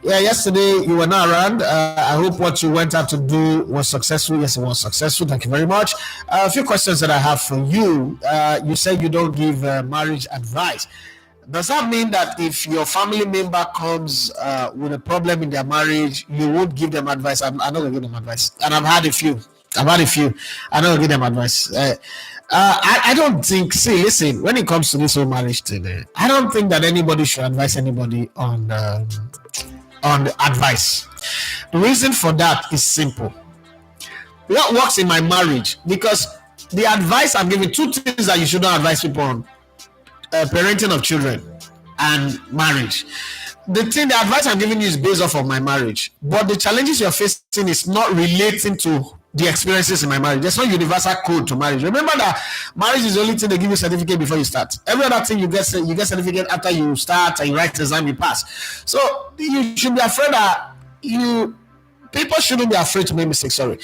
Yeah, yesterday you were not around. I hope what you went out to do was successful. Yes, it was successful. Thank you very much. A few questions that I have for you. You said you don't give marriage advice. Does that mean that if your family member comes with a problem in their marriage, you would give them advice? I'm not going to give them advice. And I've had a few. I'm not going to give them advice. I don't think, listen, when it comes to this whole marriage thing, I don't think that anybody should advise anybody on the advice. The reason for that is simple. What works in my marriage? Because the advice I'm giving, two things that you should not advise people on: parenting of children and marriage. The advice I'm giving you is based off of my marriage, but the challenges you're facing is not relating to the experiences in my marriage. There's no universal code to marriage. Remember that marriage is the only thing they give you certificate before you start. Every other thing you get certificate after you start and you write the exam, you pass. So you should be afraid that people shouldn't be afraid to make mistakes. Sorry.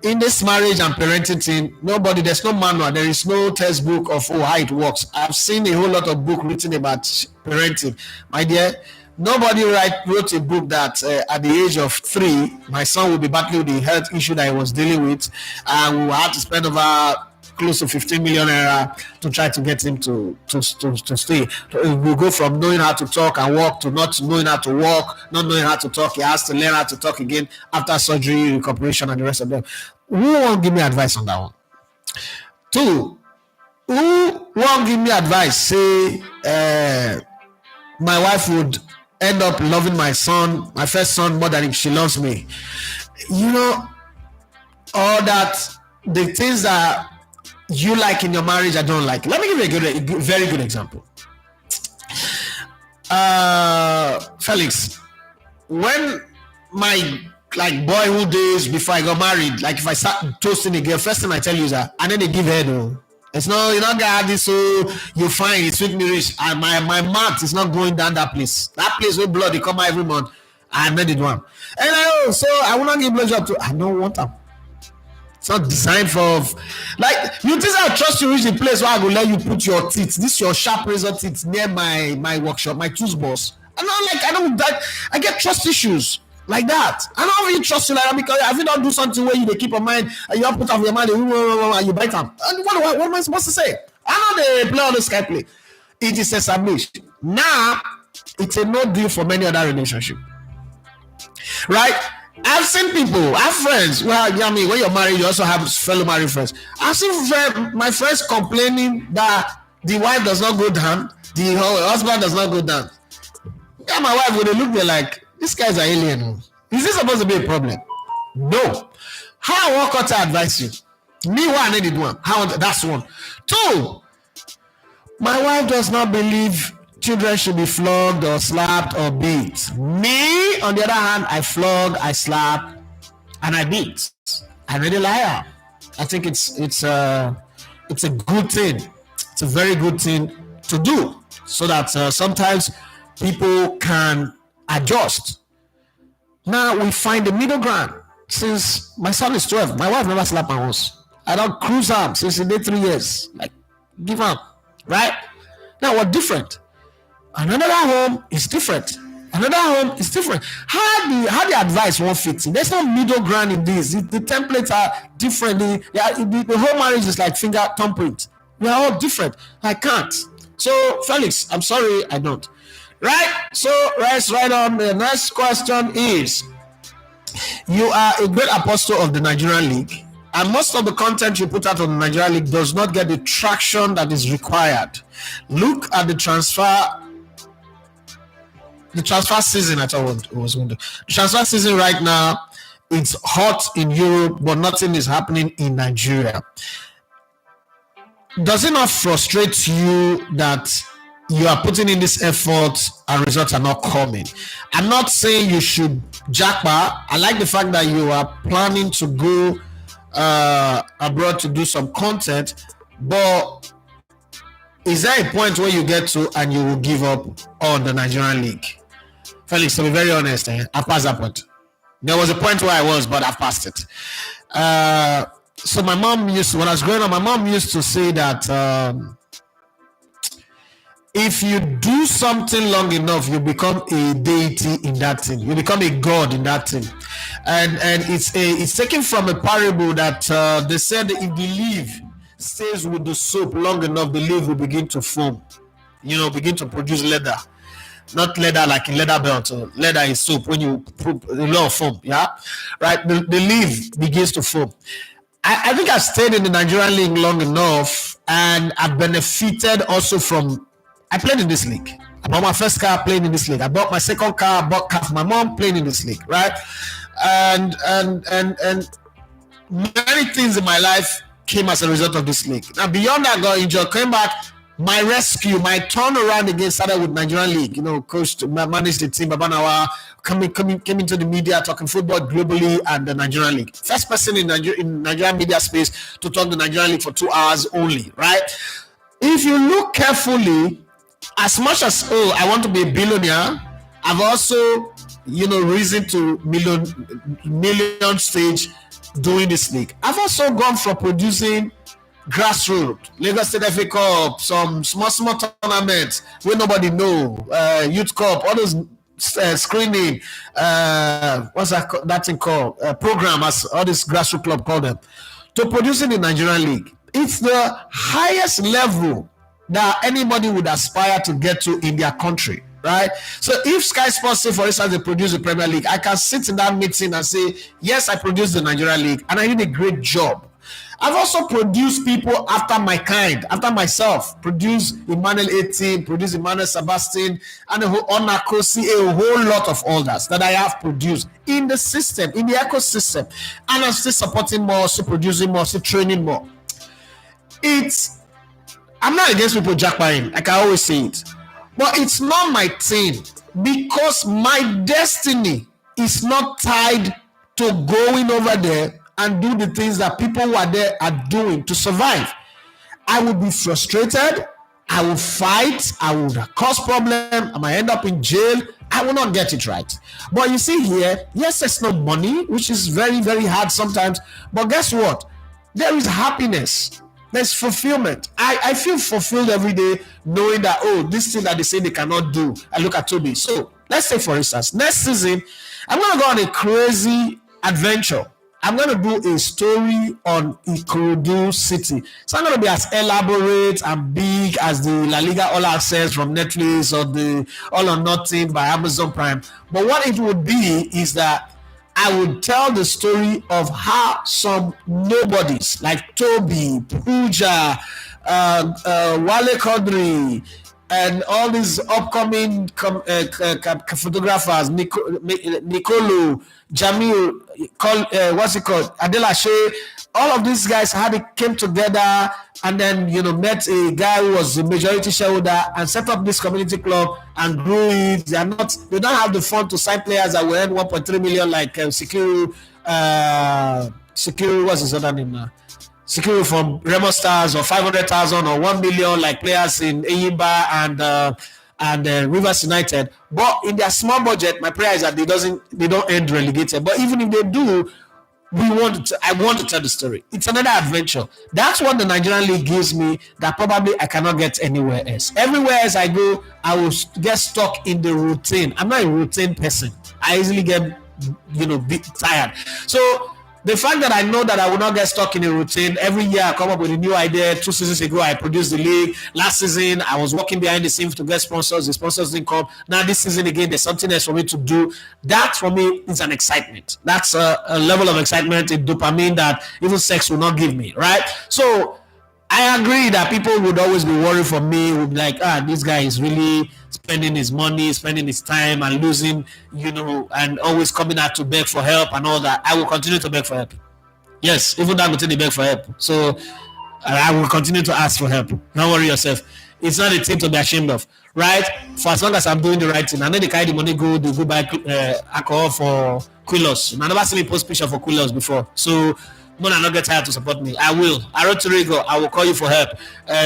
In this marriage and parenting thing, there's no manual. There is no textbook of how it works. I've seen a whole lot of books written about parenting. My dear, nobody wrote a book that at the age of 3, my son will be battling with the health issue that he was dealing with, and we will have to spend over close to 15 million naira to try to get him to stay. We'll go from knowing how to talk and walk to not knowing how to walk, not knowing how to talk. He has to learn how to talk again after surgery, recuperation, and the rest of them. Who won't give me advice on that one? 2, who won't give me advice? Say, my wife would end up loving my first son, more than if she loves me. or that the things that you like in your marriage I don't like. Let me give you a very good example. Felix, when my boyhood days before I got married, like if I start toasting a girl, first thing I tell you is that I need to give head. It's not, you're not gonna have this, so you find it's sweet me rich, and my mouth is not going down that place where blood they come out every month. I made it one, and so I will not give blood job to. I don't want them. It's not designed for, like, you think I trust you reach the place where I will let you put your teeth, this your sharp razor teeth near my workshop, my tools boss. And I get trust issues like that. I don't really trust you like that, because if you don't do something where you keep a mind and you don't put off your mind and you bite them. And what am I supposed to say? I know they play on the Sky play. It is a submission. Now it's a no deal for many other relationship. Right? I've seen people, I have friends. Well, you know, when you're married, you also have fellow married friends. I've seen my friends complaining that the wife does not go down, the husband does not go down. Yeah, my wife would look there like, this guy's an alien. Is this supposed to be a problem? No. How I want to advise you? Me, what I needed one. That's one. Two, my wife does not believe children should be flogged or slapped or beat. Me, on the other hand, I flog, I slap, and I beat. I'm really a liar. I think it's a good thing. It's a very good thing to do, so that sometimes people can adjust. Now we find the middle ground. Since my son is 12, my wife never slapped my house. I don't cruise her since he did 3 years. Like, give up, right? Now we're different. Another home is different. Another home is different. How the advice won't fit in. There's no middle ground in this. The templates are different. The whole marriage is like finger thumbprint. We are all different. I can't. So Felix, I'm sorry, I don't. Right? So let's right on. The next question is: you are a great apostle of the Nigerian League, and most of the content you put out on the Nigerian League does not get the traction that is required. Look at the transfer season. I thought it was going to. The transfer season right now, it's hot in Europe, but nothing is happening in Nigeria. Does it not frustrate you that you are putting in this effort and results are not coming? I'm not saying you should jackpot. I like the fact that you are planning to go abroad to do some content, but is there a point where you get to and you will give up on the Nigerian League? Felix, to be very honest, I've passed that point. There was a point where I was, but I've passed it. So my mom when I was growing up, my mom used to say that if you do something long enough, you become a deity in that thing. You become a god in that thing. And it's taken from a parable that they said that if the leaf stays with the soap long enough, the leaf will begin to foam. Begin to produce leather. Not leather like a leather belt. Leather is soap. When you put a lot of foam, yeah, right. The leaf begins to foam. I think I stayed in the Nigerian League long enough, and I benefited also from. I played in this league. I bought my first car, playing in this league. I bought my second car, bought car for my mom, playing in this league, right? And many things in my life came as a result of this league. Now, beyond that, I got injured, came back. My rescue, my turnaround again started with Nigerian League. Coach managed the team. Babanawa came into the media talking football globally and the Nigerian League. First person in Nigerian media space to talk the Nigerian League for 2 hours only, right? If you look carefully, as much as I want to be a billionaire, I've also risen to million stage doing this league. I've also gone from producing grassroots, Lagos State FA Cup, some small tournaments where nobody know, Youth Cup, all those screening, what's that thing called? Program, as all this grassroots club call them, to producing the Nigerian League. It's the highest level that anybody would aspire to get to in their country, right? So if Sky Sports say, for instance, they produce the Premier League, I can sit in that meeting and say, yes, I produced the Nigerian League and I did a great job. I've also produced people after my kind, after myself. Produced Emmanuel 18, produced Emmanuel Sebastian, and a whole lot of others that I have produced in the system, in the ecosystem. And I'm still supporting more, still producing more, still training more. I'm not against people jackpotting, like I always say it. But it's not my thing, because my destiny is not tied to going over there and do the things that people who are there are doing to survive. I would be frustrated. I will fight. I would cause problem. I might end up in jail. I will not get it right. But you see here, yes, it's not money, which is very, very hard sometimes. But guess what? There is happiness. There's fulfillment. I feel fulfilled every day knowing that, oh, this thing that they say they cannot do. I look at Toby. So let's say, for instance, next season, I'm going to go on a crazy adventure. I'm going to do a story on Ikorodu City. So I'm going to be as elaborate and big as the La Liga All Access from Netflix or the All or Nothing by Amazon Prime. But what it would be is that I would tell the story of how some nobodies like Toby, Pooja, Wale Kodri, and all these upcoming photographers, Nicolo, Jamil, what's it called, Adelashe, all of these guys came together and then met a guy who was a majority shareholder and set up this community club and grew it. They don't have the fund to sign players that will earn 1.3 million like Sekiru, what's his other name now? Sekiru from Remo Stars, or 500,000 or 1 million like players in Eyimba and Rivers United. But in their small budget, my prayer is that they don't end relegated. But even if they do, I want to tell the story. It's another adventure. That's what the Nigerian League gives me that probably I cannot get anywhere else. Everywhere else I go, I will get stuck in the routine. I'm not a routine person. I easily get tired. So the fact that I know that I will not get stuck in a routine, every year I come up with a new idea. 2 seasons ago, I produced the league. Last season, I was working behind the scenes to get sponsors. The sponsors didn't come. Now this season again, there's something else for me to do. That for me is an excitement. That's a level of excitement, a dopamine that even sex will not give me, right? So I agree that people would always be worried for me, would be like, this guy is really spending his money, spending his time and losing, and always coming out to beg for help and all that. I will continue to beg for help. Yes, even though I'm going to beg for help. So I will continue to ask for help. Don't worry yourself. It's not a thing to be ashamed of, right? For as long as I'm doing the right thing. I know they carry the money, they go buy alcohol for Quilos. I never seen me post picture for Quilos before. So when I not get tired to support me, I will. Aroturigo, I will call you for help.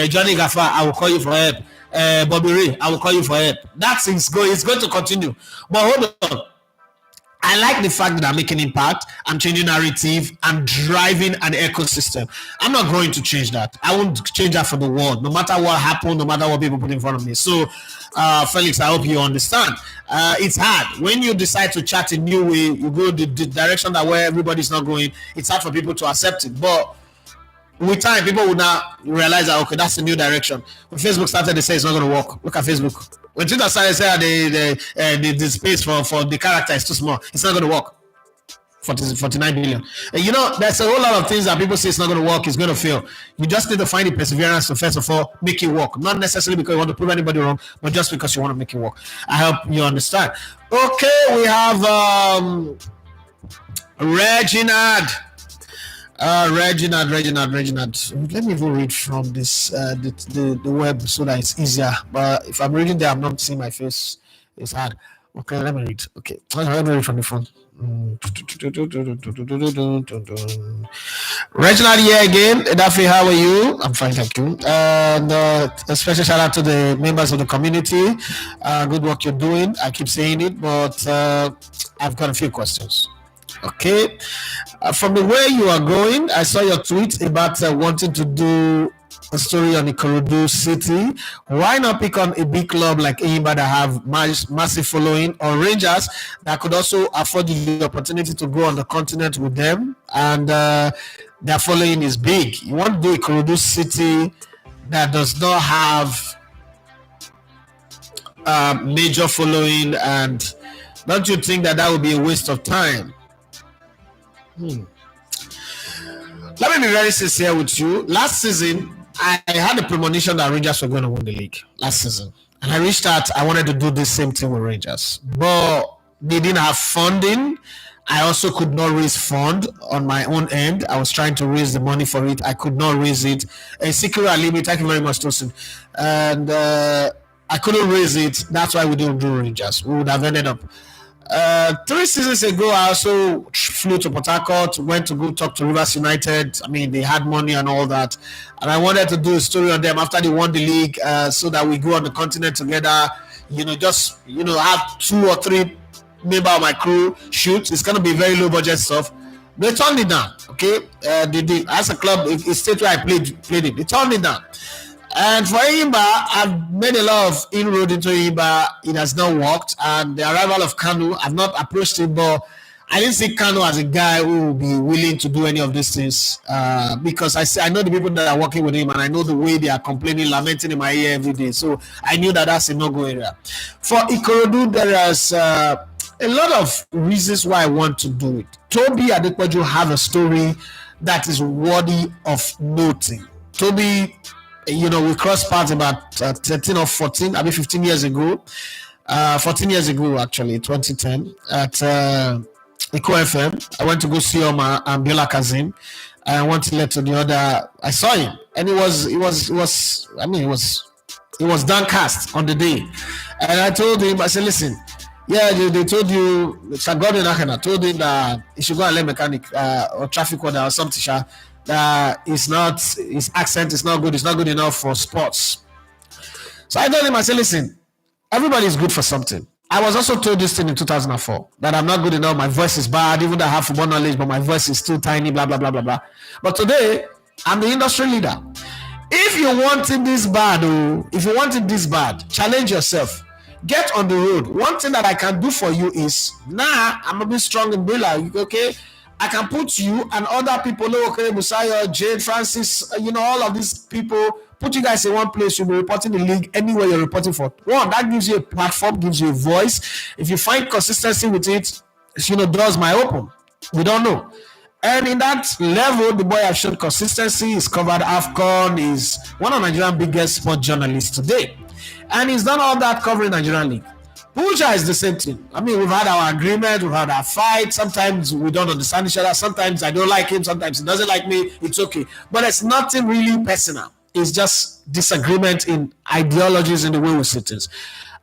Johnny Gaffa, I will call you for help. Bobby Ray, I will call you for help. That thing's going. It's going to continue. But hold on. I like the fact that I'm making impact. I'm changing narrative. I'm driving an ecosystem. I'm not going to change that. I won't change that for the world, no matter what happened, no matter what people put in front of me. So, Felix, I hope you understand. It's hard. When you decide to chat a new way, you go the direction that where everybody's not going, it's hard for people to accept it. But with time, people will now realize that, okay, that's a new direction. When Facebook started, they say it's not going to work. Look at Facebook. When Twitter started saying the space for the character is too small, it's not going to work. 49 billion. There's a whole lot of things that people say it's not going to work, it's going to fail. You just need to find the perseverance to, first of all, make it work. Not necessarily because you want to prove anybody wrong, but just because you want to make it work. I hope you understand. Okay, we have Reginald. Reginald. Let me even read from this the web so that it's easier. But if I'm reading there, I'm not seeing my face. It's hard. Okay, let me read. Okay, let me read from the phone. Reginald here again. Daffy, how are you? I'm fine, thank you. And a special shout out to the members of the community. Good work you're doing. I keep saying it, but I've got a few questions. Okay, from the way you are going, I saw your tweet about wanting to do a story on Ikorodu City. Why not pick on a big club like Eyimba that have massive following, or Rangers that could also afford you the opportunity to go on the continent with them, and their following is big. You want to do Ikorodu City that does not have major following, and don't you think that would be a waste of time? Let Let me be very sincere with you. Last season, I had a premonition that Rangers were going to win the league last season. And I reached out, I wanted to do the same thing with Rangers. But they didn't have funding. I also could not raise fund on my own end. I was trying to raise the money for it. I could not raise it. Sikiru Alimi, thank you very much, Tosin. And I couldn't raise it. That's why we didn't do Rangers. We would have ended up. 3 seasons ago, I also flew to Port Harcourt, went to go talk to Rivers United. I mean, they had money and all that. And I wanted to do a story on them after they won the league so that we go on the continent together, have 2 or 3 members of my crew shoot. It's going to be very low budget stuff. They turned it down, okay? They did. As a club, it's state where I played it. They turned it down. And for Imba, I've made a lot of inroad into Imba. It has not worked. And the arrival of Kanu, I've not approached him, but I didn't see Kanu as a guy who will be willing to do any of these things because I know the people that are working with him and I know the way they are complaining, lamenting in my ear every day. So I knew that that's a no-go area. For Ikorodu, there is a lot of reasons why I want to do it. Toby Adepoju have a story that is worthy of noting. Toby, we crossed paths about 13 or 14, 15 years ago. 14 years ago, actually, 2010, at Eco FM. I went to go see Omar and Biola Kazim. I went to let to the other. I saw him, and it was downcast on the day. And I told him, I said, listen, yeah, they told you, Sagodi Nakana told him that he should go and learn mechanic or traffic order or something. That his accent is not good. It's not good enough for sports. So I told him, I said, listen, everybody is good for something. I was also told this thing in 2004 that I'm not good enough. My voice is bad, even though I have football knowledge, but my voice is still tiny, blah, blah, blah, blah, blah. But today, I'm the industry leader. If you want it this bad, challenge yourself. Get on the road. One thing that I can do for you is, I'm a bit strong in Billa, okay? I can put you and other people, Musayo, Jade, Francis, all of these people, put you guys in one place. You'll be reporting the league anywhere you're reporting for. One, that gives you a platform, gives you a voice. If you find consistency with it, doors might open. We don't know. And in that level, the boy has shown consistency. He's covered AFCON. He's one of Nigeria's biggest sport journalists today. And he's done all that covering Nigerian league. Puja is the same thing. I mean, we've had our agreement, we've had our fight. Sometimes we don't understand each other. Sometimes I don't like him. Sometimes he doesn't like me. It's okay. But it's nothing really personal. It's just disagreement in ideologies in the way we see things.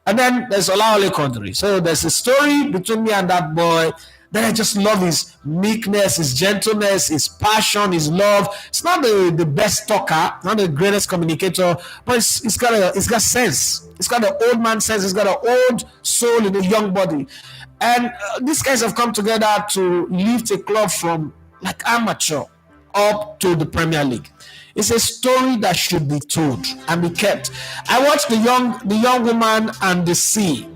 And then there's Olaole Quadri. So there's a story between me and that boy that I just love his meekness, his gentleness, his passion, his love. It's not the best talker, not the greatest communicator, but it's got sense. It's got an old man sense. It's got an old soul in a young body. And these guys have come together to lift a club from like amateur up to the Premier League. It's a story that should be told and be kept. I watched the young woman and the sea.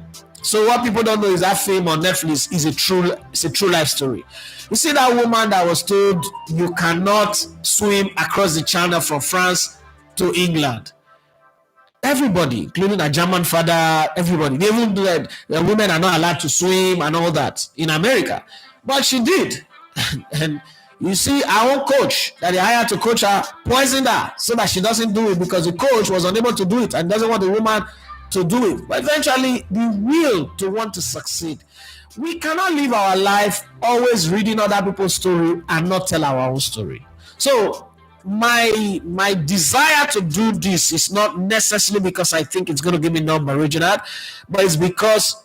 So what people don't know is that film on Netflix is a true life story. You see that woman that was told you cannot swim across the channel from France to England. Everybody, including a German father, everybody, they even do that. The women are not allowed to swim and all that in America. But she did. And you see our own coach that they hired to coach her poisoned her so that she doesn't do it because the coach was unable to do it and doesn't want the woman to do it. But eventually, the will to want to succeed. We cannot live our life always reading other people's story and not tell our own story. So my desire to do this is not necessarily because I think it's going to give me number original, but it's because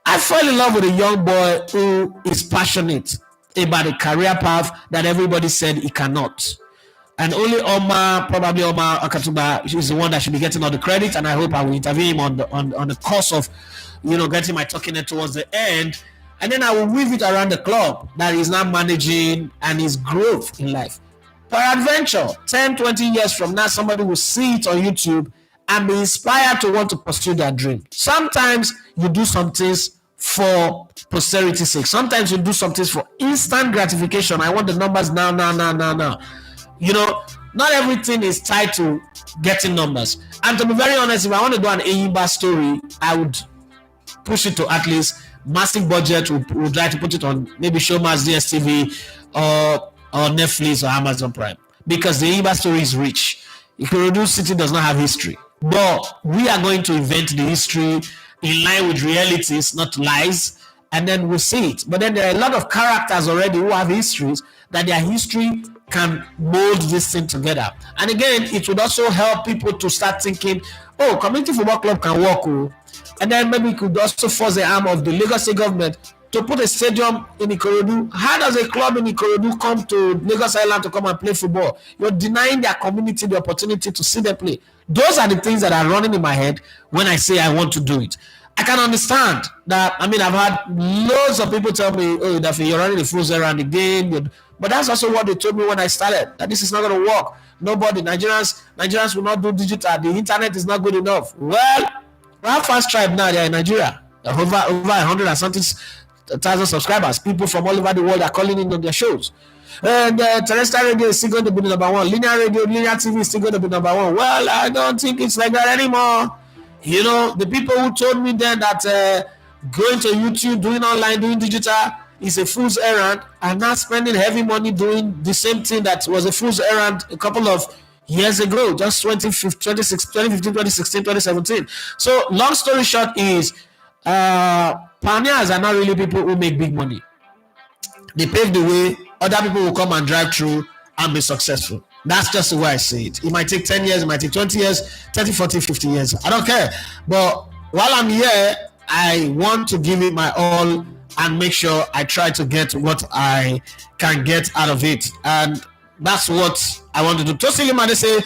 I fell in love with a young boy who is passionate about a career path that everybody said he cannot. And only Omar Akatuba is the one that should be getting all the credit, and I hope I will interview him on the course of, getting my talking head towards the end, and then I will weave it around the club that he's now managing and his growth in life. Peradventure, 10, 20 years from now, somebody will see it on YouTube and be inspired to want to pursue their dream. Sometimes you do some things for posterity's sake. Sometimes you do some things for instant gratification. I want the numbers now. Not everything is tied to getting numbers. And to be very honest, if I want to do an Eyimba story, I would push it to at least massive budget. We'll try to put it on maybe Showmax DSTV or or Netflix or Amazon Prime, because the Iba story is rich. Ikorodu City does not have history, but we are going to invent the history in line with realities, not lies, and then we'll see it. But then there are a lot of characters already who have histories that their history can mold this thing together. And again, it would also help people to start thinking, oh, community football club can work, oh. And then maybe it could also force the arm of the Lagos State government to put a stadium in Ikorodu. How does a club in Ikorodu come to Lagos Island to come and play football? You're denying their community the opportunity to see them play. Those are the things that are running in my head when I say I want to do it. I can understand that. I mean, I've had loads of people tell me, oh, that you're running the fool's errand again. But that's also what they told me when I started, that this is not going to work. Nobody, Nigerians will not do digital. The internet is not good enough. Well, we have Fast Tribe now. They're in Nigeria. Over 100 and something thousand subscribers. People from all over the world are calling in on their shows. And terrestrial radio is still going to be number one. Linear radio, linear TV is still going to be number one. Well, I don't think it's like that anymore. You know, the people who told me then that going to YouTube, doing online, doing digital is a fool's errand, are now spending heavy money doing the same thing that was a fool's errand a couple of years ago, just 2015, 2016, 2017. So long story short is, pioneers are not really people who make big money. They pave the way, other people will come and drive through and be successful. That's just the way I see it. It might take 10 years, it might take 20 years, 30, 40, 50 years. I don't care. But while I'm here, I want to give it my all and make sure I try to get what I can get out of it. And that's what I want to do. Tosili Made say,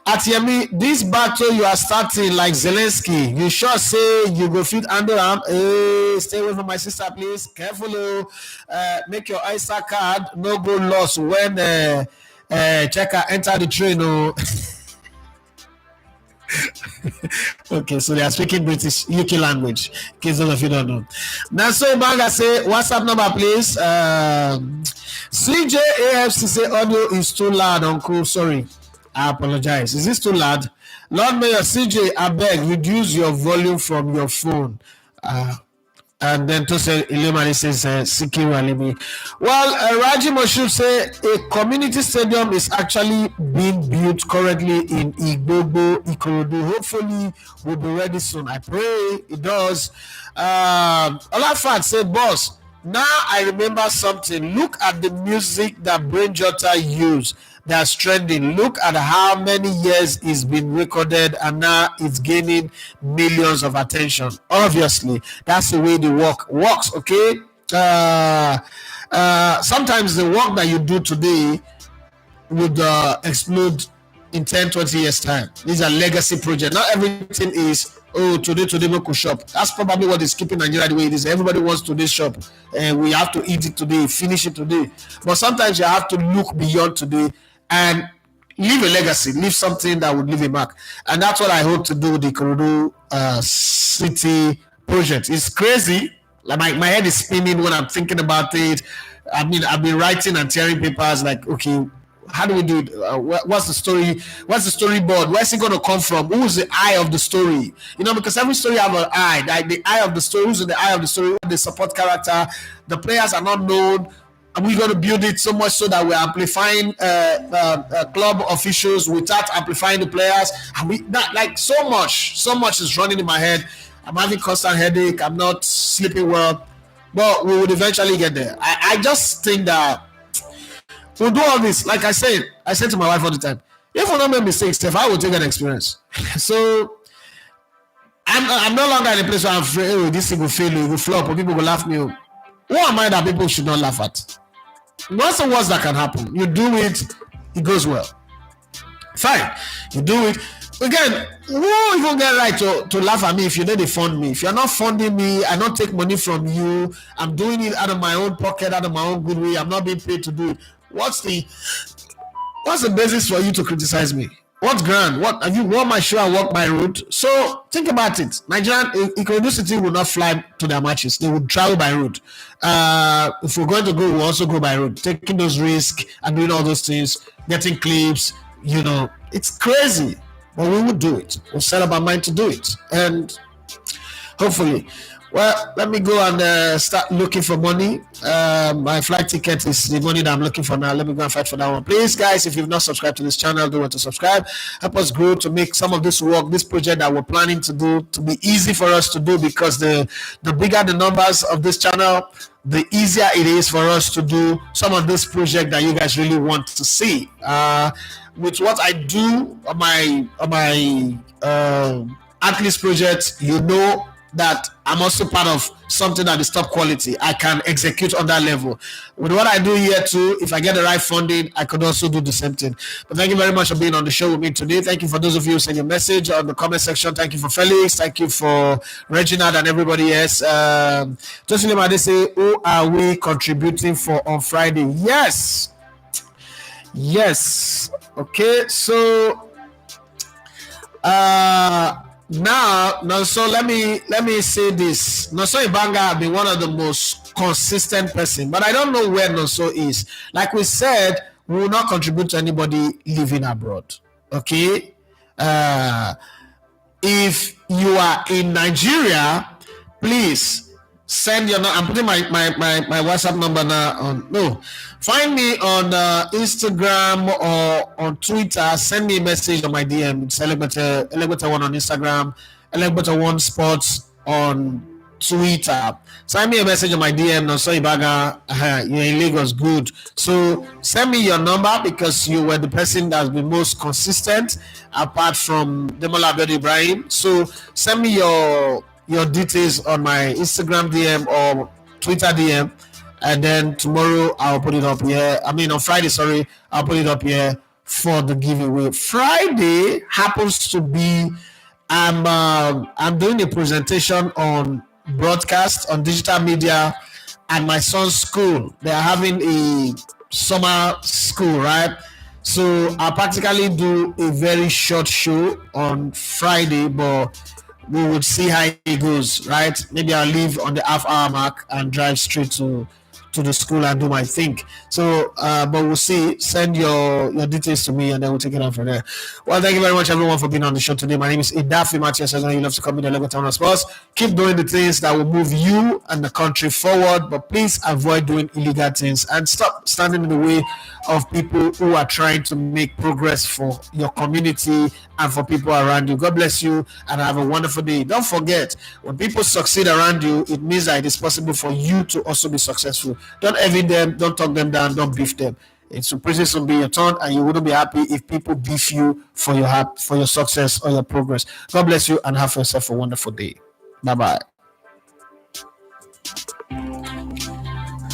Atiemi, this battle you are starting like Zelensky, you sure say you go fit under arm? Hey, stay away from my sister, please. Careful. Make your ISA card no go lost when checker enter the train. Oh. Okay, so they are speaking British UK language, in case those of you don't know. Now, so Banga say, WhatsApp number, please. CJAFC say audio is too loud, uncle. Sorry, I apologize. Is this too loud? Lord Mayor CJ, I beg, reduce your volume from your phone. And then to say, Ilemani says, Sikiru Alimi. Well, Raji Moshood say a community stadium is actually being built currently in Igbobo, Ikorodu. Hopefully, will be ready soon. I pray it does. Olafat said, boss, now I remember something. Look at the music that Brain Jota used. That's trending. Look at how many years it's been recorded and now it's gaining millions of attention. Obviously, that's the way the work works, okay? Sometimes the work that you do today would explode in 10, 20 years' time. These are legacy projects. Not everything is, today we could shop. That's probably what is keeping Nigeria the way it is. Everybody wants today's shop. And we have to eat it today, finish it today. But sometimes you have to look beyond today and leave a legacy, leave something that would leave a mark. And that's what I hope to do with the Ikorodu City project. It's crazy. Like my head is spinning when I'm thinking about it. I mean, I've been writing and tearing papers like, okay, how do we do it? What's the story? What's the storyboard? Where's it going to come from? Who's the eye of the story? You know, because every story have an eye. Like the eye of the story. Who's in the eye of the story? The support character. The players are not known. And we're going to build it so much so that we're amplifying club officials without amplifying the players. And so much is running in my head. I'm having constant headache. I'm not sleeping well. But we would eventually get there. I just think that we'll do all this. Like I said to my wife all the time, if we don't make mistakes, if I will take an experience. So I'm no longer in a place where I'm afraid, this thing will fail, it will flop, or people will laugh me. Who am I that people should not laugh at? What's the worst that can happen? You do it, it goes well. Fine, you do it. Again, who even get right to laugh at me if you don't fund me? If you're not funding me, I don't take money from you. I'm doing it out of my own pocket, out of my own goodwill. I'm not being paid to do it. What's the basis for you to criticize me? What's grand? What have you won my show and walk my road? So think about it. Nigerian Ikorodu City will not fly to their matches. They would travel by road. If we're going to go, we'll also go by road. Taking those risks and doing all those things, getting clips, it's crazy. But we will do it. We'll set up our mind to do it. And Hopefully. Well, let me go and start looking for money. My flight ticket is the money that I'm looking for now. Let me go and fight for that one. Please, guys, if you've not subscribed to this channel, do want to subscribe. Help us grow to make some of this work, this project that we're planning to do, to be easy for us to do, because the bigger the numbers of this channel, the easier it is for us to do some of this project that you guys really want to see. With what I do on my athletes project, you know that I'm also part of something that is top quality. I can execute on that level. With what I do here too, if I get the right funding, I could also do the same thing. But thank you very much for being on the show with me today. Thank you for those of you who send your message on the comment section. Thank you for Felix. Thank you for Reginald and everybody else. Just remember, they say, who are we contributing for on Friday? Yes. Okay, so now, so let me say this. Nonso Ibanga have been one of the most consistent person, but I don't know where Nonso is. Like we said, we will not contribute to anybody living abroad. Okay, if you are in Nigeria, please send your. I'm putting my WhatsApp number now on. No, find me on Instagram or on Twitter. Send me a message on my DM. It's Elegbeta1 on Instagram, Elegbeta1 Sports on Twitter. Send me a message on my DM. No, sorry, Baga, you're in Lagos. Good. So send me your number, because you were the person that's been most consistent apart from Demola Abed Ibrahim. So send me your details on my Instagram DM or Twitter DM, and then tomorrow I'll put it up here. On Friday, sorry, I'll put it up here for the giveaway. Friday happens to be I'm doing a presentation on broadcast on digital media at my son's school. They are having a summer school, right? So I'll practically do a very short show on Friday, but we would see how it goes, right? Maybe I'll leave on the half-hour mark and drive straight to the school and do my thing. So, but we'll see. Send your details to me, and then we'll take it on from there. Well, thank you very much, everyone, for being on the show today. My name is Idafi Manchester United. You love to come in the Lagos Town of Sports. Keep doing the things that will move you and the country forward, but please avoid doing illegal things and stop standing in the way of people who are trying to make progress for your community and for people around you. God bless you, and have a wonderful day. Don't forget, when people succeed around you, it means that it is possible for you to also be successful. Don't envy them, don't talk them down, don't beef them. It's surprises will be your turn, and you wouldn't be happy if people beef you for your success or your progress. God bless you, and have yourself a wonderful day. Bye-bye.